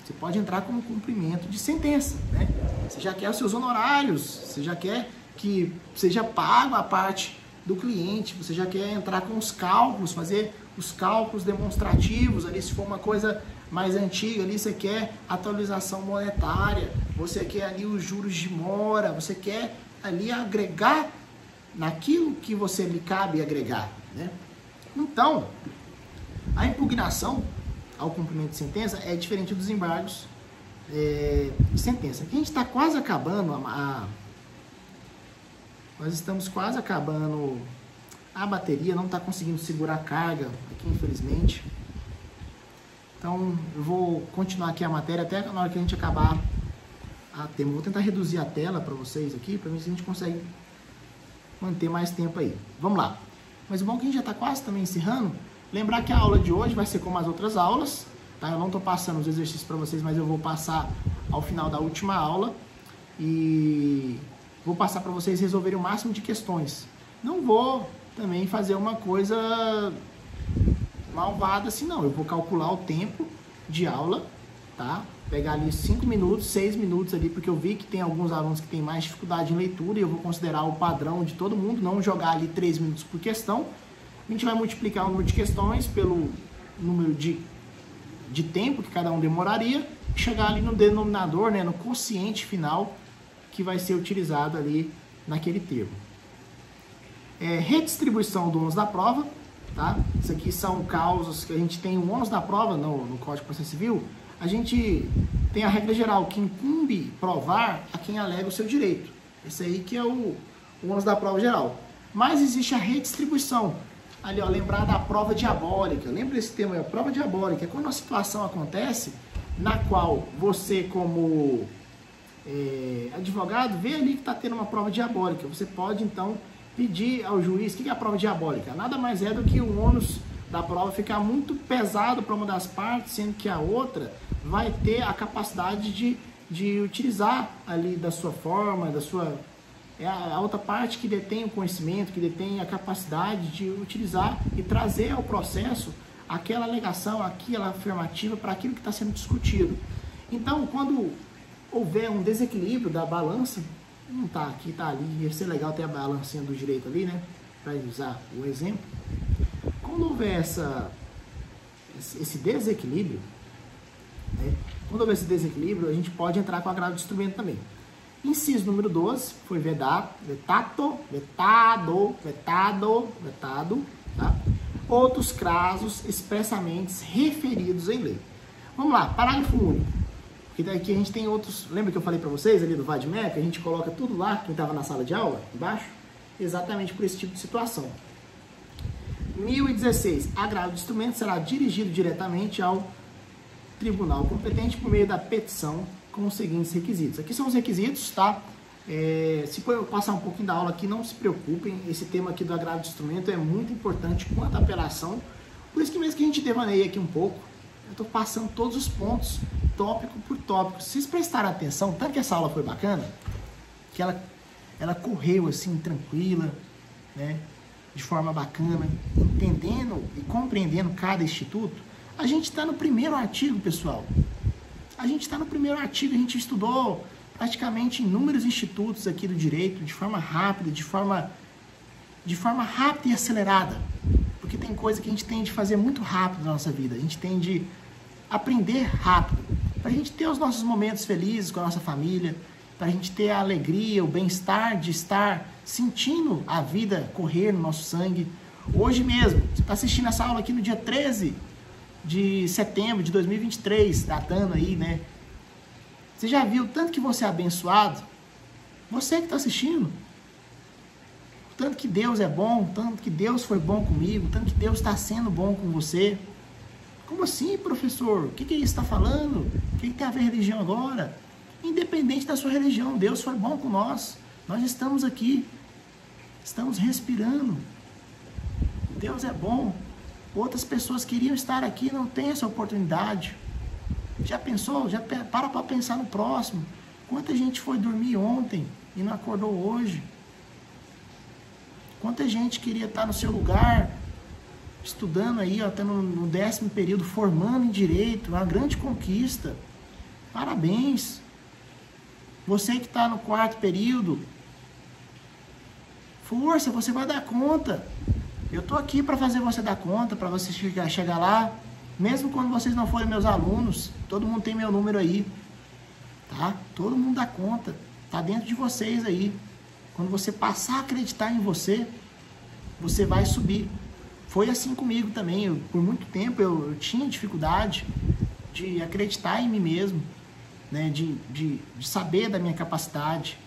Você pode entrar com um cumprimento de sentença, né? Você já quer os seus honorários, você já quer que seja pago a parte do cliente, você já quer entrar com os cálculos, fazer os cálculos demonstrativos, ali se for uma coisa mais antiga, ali você quer atualização monetária, você quer ali os juros de mora, você quer ali agregar naquilo que você lhe cabe agregar, né? Então, a impugnação ao cumprimento de sentença é diferente dos embargos de sentença. Aqui a gente está quase acabando nós estamos quase acabando a bateria, não está conseguindo segurar a carga aqui, infelizmente. Então, eu vou continuar aqui a matéria até na hora que a gente acabar a tema. Vou tentar reduzir a tela para vocês aqui, para ver se a gente consegue manter mais tempo aí. Vamos lá. Mas o bom é que a gente já está quase também encerrando. Lembrar que a aula de hoje vai ser como as outras aulas, tá? Eu não estou passando os exercícios para vocês, mas eu vou passar ao final da última aula e vou passar para vocês resolverem o máximo de questões. Não vou também fazer uma coisa malvada assim, não. Eu vou calcular o tempo de aula, tá? Pegar ali 5 minutos, 6 minutos ali, porque eu vi que tem alguns alunos que têm mais dificuldade em leitura e eu vou considerar o padrão de todo mundo, não jogar ali 3 minutos por questão. A gente vai multiplicar o número de questões pelo número de tempo que cada um demoraria e chegar ali no denominador, né, no quociente final que vai ser utilizado ali naquele termo. Redistribuição do ônus da prova, tá? Isso aqui são causas que a gente tem o ônus da prova no Código de Processo Civil. A gente tem a regra geral que incumbe provar a quem alega o seu direito. Esse aí que é o ônus da prova geral. Mas existe a redistribuição. Ali, ó, lembrar da prova diabólica. Lembra desse termo aí, a prova diabólica. É quando uma situação acontece na qual você, como advogado, vê ali que está tendo uma prova diabólica. Você pode, então, pedir ao juiz, o que é a prova diabólica? Nada mais é do que o ônus da prova ficar muito pesado para uma das partes, sendo que a outra vai ter a capacidade de utilizar ali da sua forma, da sua... a outra parte que detém o conhecimento, que detém a capacidade de utilizar e trazer ao processo aquela alegação, aquela afirmativa para aquilo que está sendo discutido. Então, quando houver um desequilíbrio da balança, não está aqui, está ali, ia ser legal ter a balancinha do direito ali, né? Para usar o exemplo. Quando houver esse desequilíbrio, né? Quando houver esse desequilíbrio, a gente pode entrar com agravo de instrumento também. Inciso número 12 foi vetado, tá? Outros casos expressamente referidos em lei. Vamos lá, parágrafo único. Porque daqui a gente tem outros... Lembra que eu falei para vocês ali do VADMEC? A gente coloca tudo lá, quem estava na sala de aula, embaixo, exatamente por esse tipo de situação. 1016. Agravo de instrumento será dirigido diretamente ao tribunal competente por meio da petição com os seguintes requisitos. Aqui são os requisitos, tá? Se eu passar um pouquinho da aula aqui, não se preocupem. Esse tema aqui do agravo de instrumento é muito importante quanto à apelação. Por isso que mesmo que a gente devaneie aqui um pouco, eu estou passando todos os pontos, tópico por tópico. Se vocês prestarem atenção, tanto que essa aula foi bacana, que ela correu assim, tranquila, né? De forma bacana, entendendo e compreendendo cada instituto. A gente está no primeiro artigo, pessoal. A gente está no primeiro artigo, a gente estudou praticamente inúmeros institutos aqui do direito, de forma rápida, de forma rápida e acelerada. Porque tem coisa que a gente tem de fazer muito rápido na nossa vida. A gente tem de aprender rápido. Para a gente ter os nossos momentos felizes com a nossa família, para a gente ter a alegria, o bem-estar de estar sentindo a vida correr no nosso sangue. Hoje mesmo, você está assistindo essa aula aqui no dia 13 de setembro de 2023, datando aí, né? Você já viu o tanto que você é abençoado? Você que está assistindo. O tanto que Deus é bom, o tanto que Deus foi bom comigo, o tanto que Deus está sendo bom com você. Como assim, professor? O que é isso que está falando? O que tem a ver religião agora? Independente da sua religião, Deus foi bom com nós. Nós estamos aqui, estamos respirando. Deus é bom. Outras pessoas queriam estar aqui e não têm essa oportunidade. Já pensou? Já para pensar no próximo. Quanta gente foi dormir ontem e não acordou hoje? Quanta gente queria estar no seu lugar, estudando aí, ó, estando no 10º período, formando em direito, uma grande conquista. Parabéns. Você que está no 4º período, força, você vai dar conta. Eu estou aqui para fazer você dar conta, para você chegar lá, mesmo quando vocês não forem meus alunos, todo mundo tem meu número aí, tá? Todo mundo dá conta, tá dentro de vocês aí. Quando você passar a acreditar em você, você vai subir. Foi assim comigo também. Por muito tempo eu tinha dificuldade de acreditar em mim mesmo, né? De saber da minha capacidade.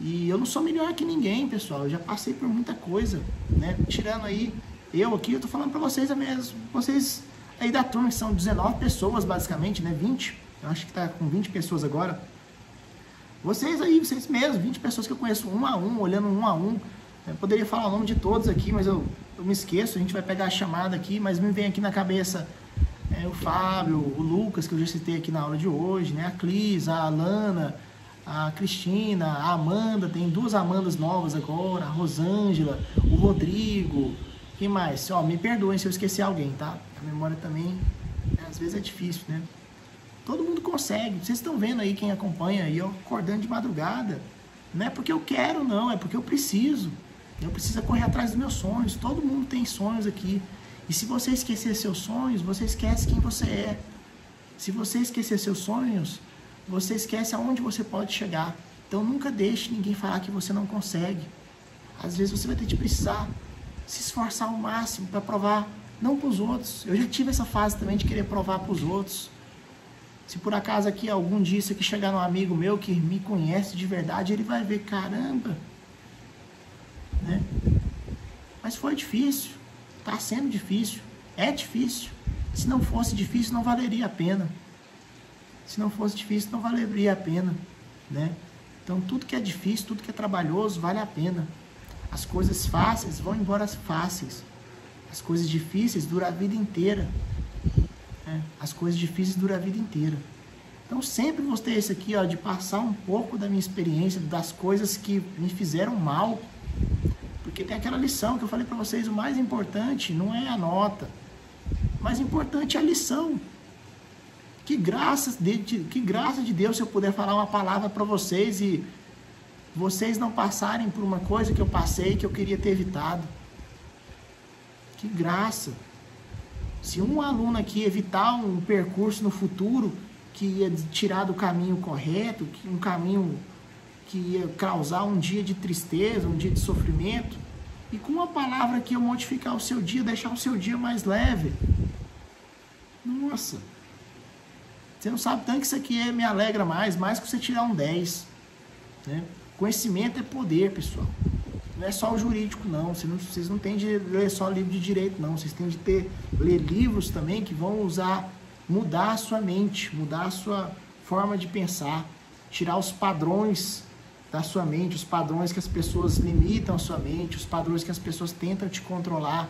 E eu não sou melhor que ninguém, pessoal. Eu já passei por muita coisa, né? Tirando aí, eu aqui, eu tô falando pra vocês mesmo. Vocês aí da turma, que são 19 pessoas, basicamente, né? 20. Eu acho que tá com 20 pessoas agora. Vocês aí, vocês mesmos, 20 pessoas que eu conheço um a um, olhando um a um. Eu poderia falar o nome de todos aqui, mas eu me esqueço. A gente vai pegar a chamada aqui, mas me vem aqui na cabeça o Fábio, o Lucas, que eu já citei aqui na aula de hoje, né? A Clis, a Alana, a Cristina, a Amanda, tem 2 Amandas novas agora, a Rosângela, o Rodrigo, quem mais? Ó, me perdoem se eu esquecer alguém, tá? A memória também, às vezes é difícil, né? Todo mundo consegue, vocês estão vendo aí quem acompanha aí, ó, acordando de madrugada. Não é porque eu quero, não, é porque eu preciso. Eu preciso correr atrás dos meus sonhos. Todo mundo tem sonhos aqui. E se você esquecer seus sonhos, você esquece quem você é. Se você esquecer seus sonhos, você esquece aonde você pode chegar. Então nunca deixe ninguém falar que você não consegue. Às vezes você vai ter que precisar se esforçar ao máximo para provar, não para os outros. Eu já tive essa fase também de querer provar para os outros. Se por acaso aqui algum dia isso aqui chegar num amigo meu que me conhece de verdade, ele vai ver, caramba, né? Mas foi difícil, está sendo difícil, é difícil. Se não fosse difícil, não valeria a pena. Se não fosse difícil, não valeria a pena, né? Então tudo que é difícil, tudo que é trabalhoso, vale a pena. As coisas fáceis vão embora fáceis. As coisas difíceis duram a vida inteira. As coisas difíceis duram a vida inteira. Então sempre vou ter isso aqui, ó, de passar um pouco da minha experiência, das coisas que me fizeram mal. Porque tem aquela lição que eu falei para vocês, o mais importante não é a nota. O mais importante é a lição. Que graça de Deus se eu puder falar uma palavra para vocês e vocês não passarem por uma coisa que eu passei, que eu queria ter evitado. Que graça. Se um aluno aqui evitar um percurso no futuro que ia tirar do caminho correto, um caminho que ia causar um dia de tristeza, um dia de sofrimento, e com uma palavra que ia modificar o seu dia, deixar o seu dia mais leve. Nossa, você não sabe tanto que isso aqui me alegra mais que você tirar um 10. Né? Conhecimento é poder, pessoal. Não é só o jurídico, não. Vocês não têm de ler só livro de direito, não. Vocês têm de ler livros também que vão mudar a sua mente, mudar a sua forma de pensar, tirar os padrões da sua mente, os padrões que as pessoas limitam a sua mente, os padrões que as pessoas tentam te controlar.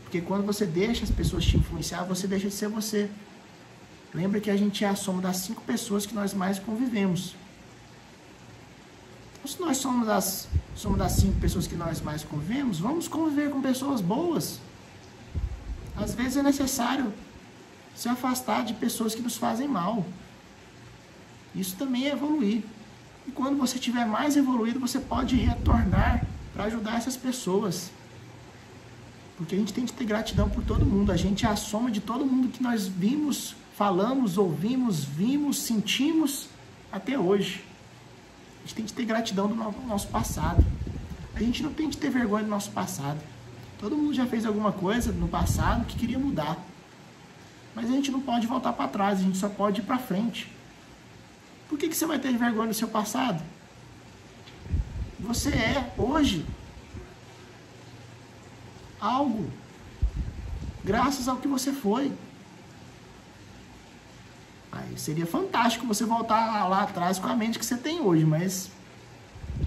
Porque quando você deixa as pessoas te influenciar, você deixa de ser você. Lembra que a gente é a soma das 5 pessoas que nós mais convivemos. Se nós somos das 5 pessoas que nós mais convivemos, vamos conviver com pessoas boas. Às vezes é necessário se afastar de pessoas que nos fazem mal. Isso também é evoluir. E quando você estiver mais evoluído, você pode retornar para ajudar essas pessoas. Porque a gente tem que ter gratidão por todo mundo. A gente é a soma de todo mundo que nós vimos, falamos, ouvimos, vimos, sentimos até hoje. A gente tem que ter gratidão do nosso passado. A gente não tem que ter vergonha do nosso passado. Todo mundo já fez alguma coisa no passado que queria mudar. Mas a gente não pode voltar para trás, a gente só pode ir para frente. Por que você vai ter vergonha do seu passado? Você é, hoje, algo graças ao que você foi. Aí seria fantástico você voltar lá atrás com a mente que você tem hoje, mas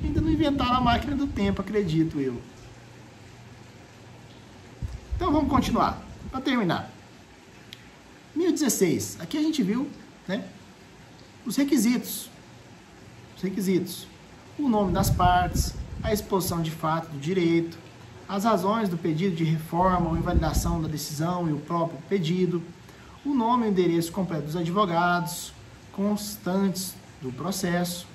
ainda não inventaram a máquina do tempo, acredito eu. Então vamos continuar, para terminar. 1016, aqui a gente viu, né, os requisitos. Os requisitos. O nome das partes, a exposição de fato do direito, as razões do pedido de reforma ou invalidação da decisão e o próprio pedido, o nome e o endereço completo dos advogados, constantes do processo.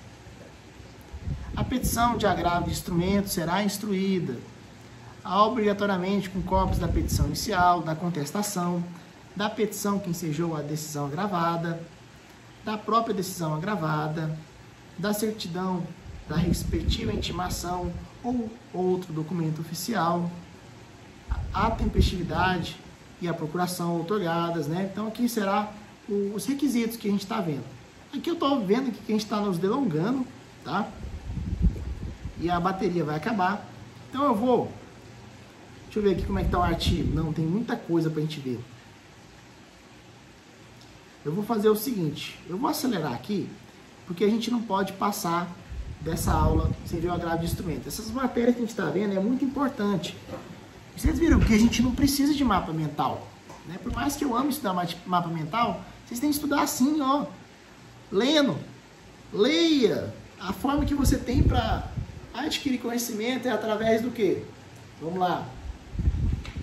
A petição de agravo de instrumento será instruída obrigatoriamente com cópias da petição inicial, da contestação, da petição que ensejou a decisão agravada, da própria decisão agravada, da certidão da respectiva intimação ou outro documento oficial, a tempestividade e a procuração outorgadas, né? Então aqui será os requisitos que a gente está vendo. Aqui eu estou vendo aqui que a gente está nos delongando, tá? E a bateria vai acabar. Então eu vou... Deixa eu ver aqui como é que está o artigo. Não, tem muita coisa para a gente ver. Eu vou fazer o seguinte. Eu vou acelerar aqui, porque a gente não pode passar dessa aula sem ver o agravo de instrumento. Essas matérias que a gente está vendo é muito importante. Vocês viram que a gente não precisa de mapa mental, né? Por mais que eu ame estudar mapa mental, vocês têm que estudar assim, ó, lendo. Leia. A forma que você tem para adquirir conhecimento é através do quê? Vamos lá.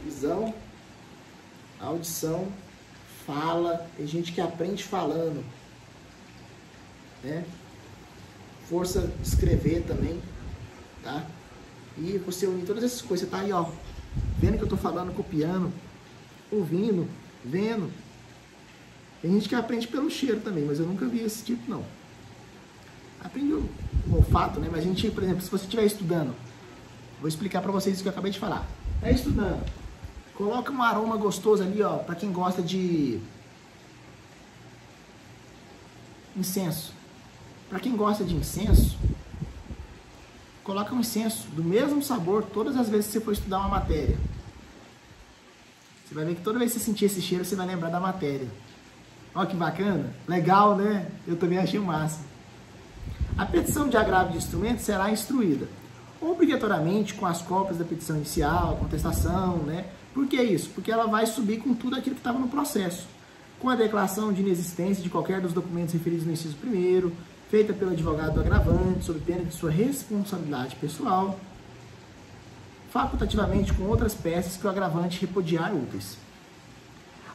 Visão, audição, fala. Tem gente que aprende falando, né? Força de escrever também, tá? E você unir todas essas coisas, você tá aí, ó, vendo que eu tô falando, copiando, ouvindo, vendo. Tem gente que aprende pelo cheiro também, mas eu nunca vi esse tipo, não. aprende o olfato, né? Mas a gente, por exemplo, se você estiver estudando, vou explicar para vocês o que eu acabei de falar. Está estudando, coloca um aroma gostoso ali, ó, para quem gosta de incenso. Para quem gosta de incenso, coloca um incenso do mesmo sabor todas as vezes que você for estudar uma matéria. Você vai ver que toda vez que você sentir esse cheiro, você vai lembrar da matéria. Olha que bacana, legal, né? Eu também achei o máximo. A petição de agravo de instrumento será instruída obrigatoriamente com as cópias da petição inicial, a contestação, né? Por que isso? Porque ela vai subir com tudo aquilo que estava no processo. Com a declaração de inexistência de qualquer dos documentos referidos no inciso 1º, feita pelo advogado do agravante, sob pena de sua responsabilidade pessoal, facultativamente com outras peças que o agravante repudiar úteis.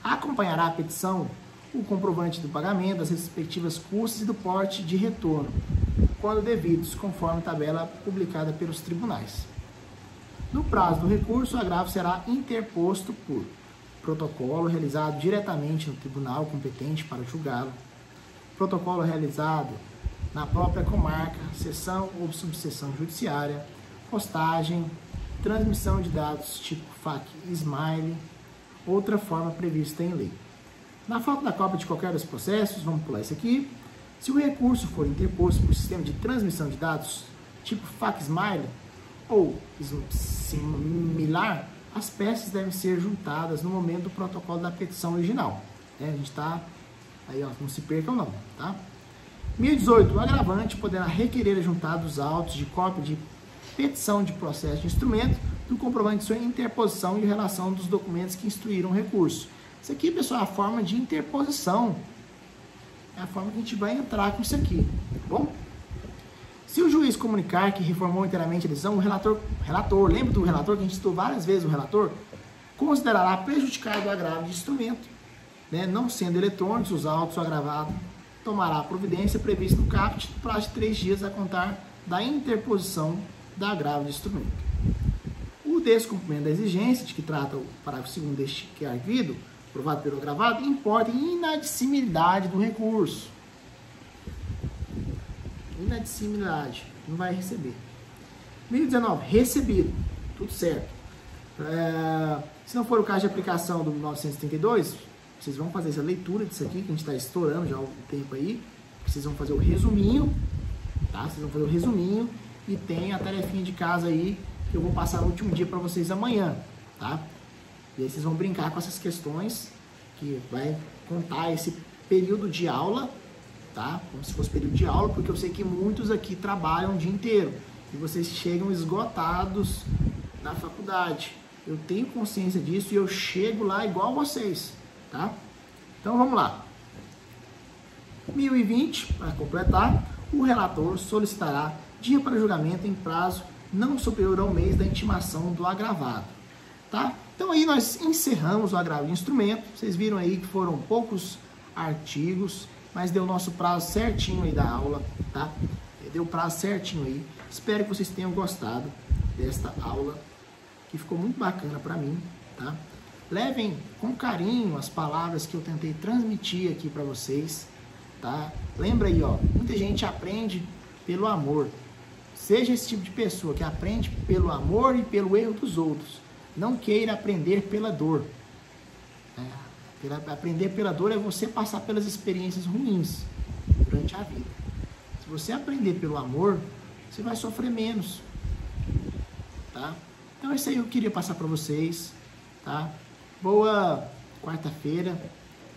Acompanhará a petição o comprovante do pagamento das respectivas custas e do porte de retorno, quando devidos, conforme tabela publicada pelos tribunais. No prazo do recurso, o agravo será interposto por protocolo realizado diretamente no tribunal competente para julgá-lo, protocolo realizado na própria comarca, seção ou subseção judiciária, postagem, transmissão de dados tipo FAQ-SMILE, outra forma prevista em lei. Na falta da cópia de qualquer dos processos, vamos pular isso aqui, se o recurso for interposto por sistema de transmissão de dados tipo FAQ-SMILE ou similar, as peças devem ser juntadas no momento do protocolo da petição original. A gente está aí, ó, não se percam não, tá? 1018. O agravante poderá requerer juntados autos de cópia de petição de processo de instrumento do comprovante de sua interposição e relação dos documentos que instruíram o recurso. Isso aqui, pessoal, é a forma de interposição. É a forma que a gente vai entrar com isso aqui, tá bom? Se o juiz comunicar que reformou inteiramente a decisão, o relator, lembra do relator, que a gente estudou várias vezes o relator, considerará prejudicado o agravo de instrumento, né? Não sendo eletrônicos os autos, o agravado tomará a providência prevista no caput, prazo de 3 dias a contar da interposição da agravo de instrumento. O descumprimento da exigência, de que trata o parágrafo 2º deste que é arguido, provado pelo agravado, importa em inadmissibilidade do recurso. Inadmissibilidade, não vai receber. 1019, recebido, tudo certo. Se não for o caso de aplicação do 932, vocês vão fazer essa leitura disso aqui, que a gente está estourando já há um tempo aí. Vocês vão fazer o resuminho, tá? Vocês vão fazer o resuminho e tem a tarefinha de casa aí, que eu vou passar no último dia para vocês amanhã, tá? E aí vocês vão brincar com essas questões, que vai contar esse período de aula, tá? Como se fosse período de aula, porque eu sei que muitos aqui trabalham o dia inteiro e vocês chegam esgotados na faculdade. Eu tenho consciência disso e eu chego lá igual vocês, tá? Então vamos lá. 1020, para completar, o relator solicitará dia para julgamento em prazo não superior ao mês da intimação do agravado, tá? Então aí nós encerramos o agravo de instrumento. Vocês viram aí que foram poucos artigos, mas deu o nosso prazo certinho aí da aula, tá? Deu o prazo certinho aí. Espero que vocês tenham gostado desta aula, que ficou muito bacana para mim, tá? Levem com carinho as palavras que eu tentei transmitir aqui para vocês, tá? Lembra aí, ó, muita gente aprende pelo amor. Seja esse tipo de pessoa que aprende pelo amor e pelo erro dos outros. Não queira aprender pela dor. Aprender pela dor é você passar pelas experiências ruins durante a vida. Se você aprender pelo amor, você vai sofrer menos, tá? Então é isso aí que eu queria passar para vocês, tá? Boa quarta-feira.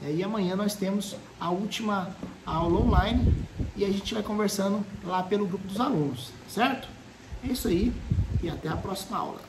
E amanhã nós temos a última aula online e a gente vai conversando lá pelo grupo dos alunos, certo? É isso aí e até a próxima aula.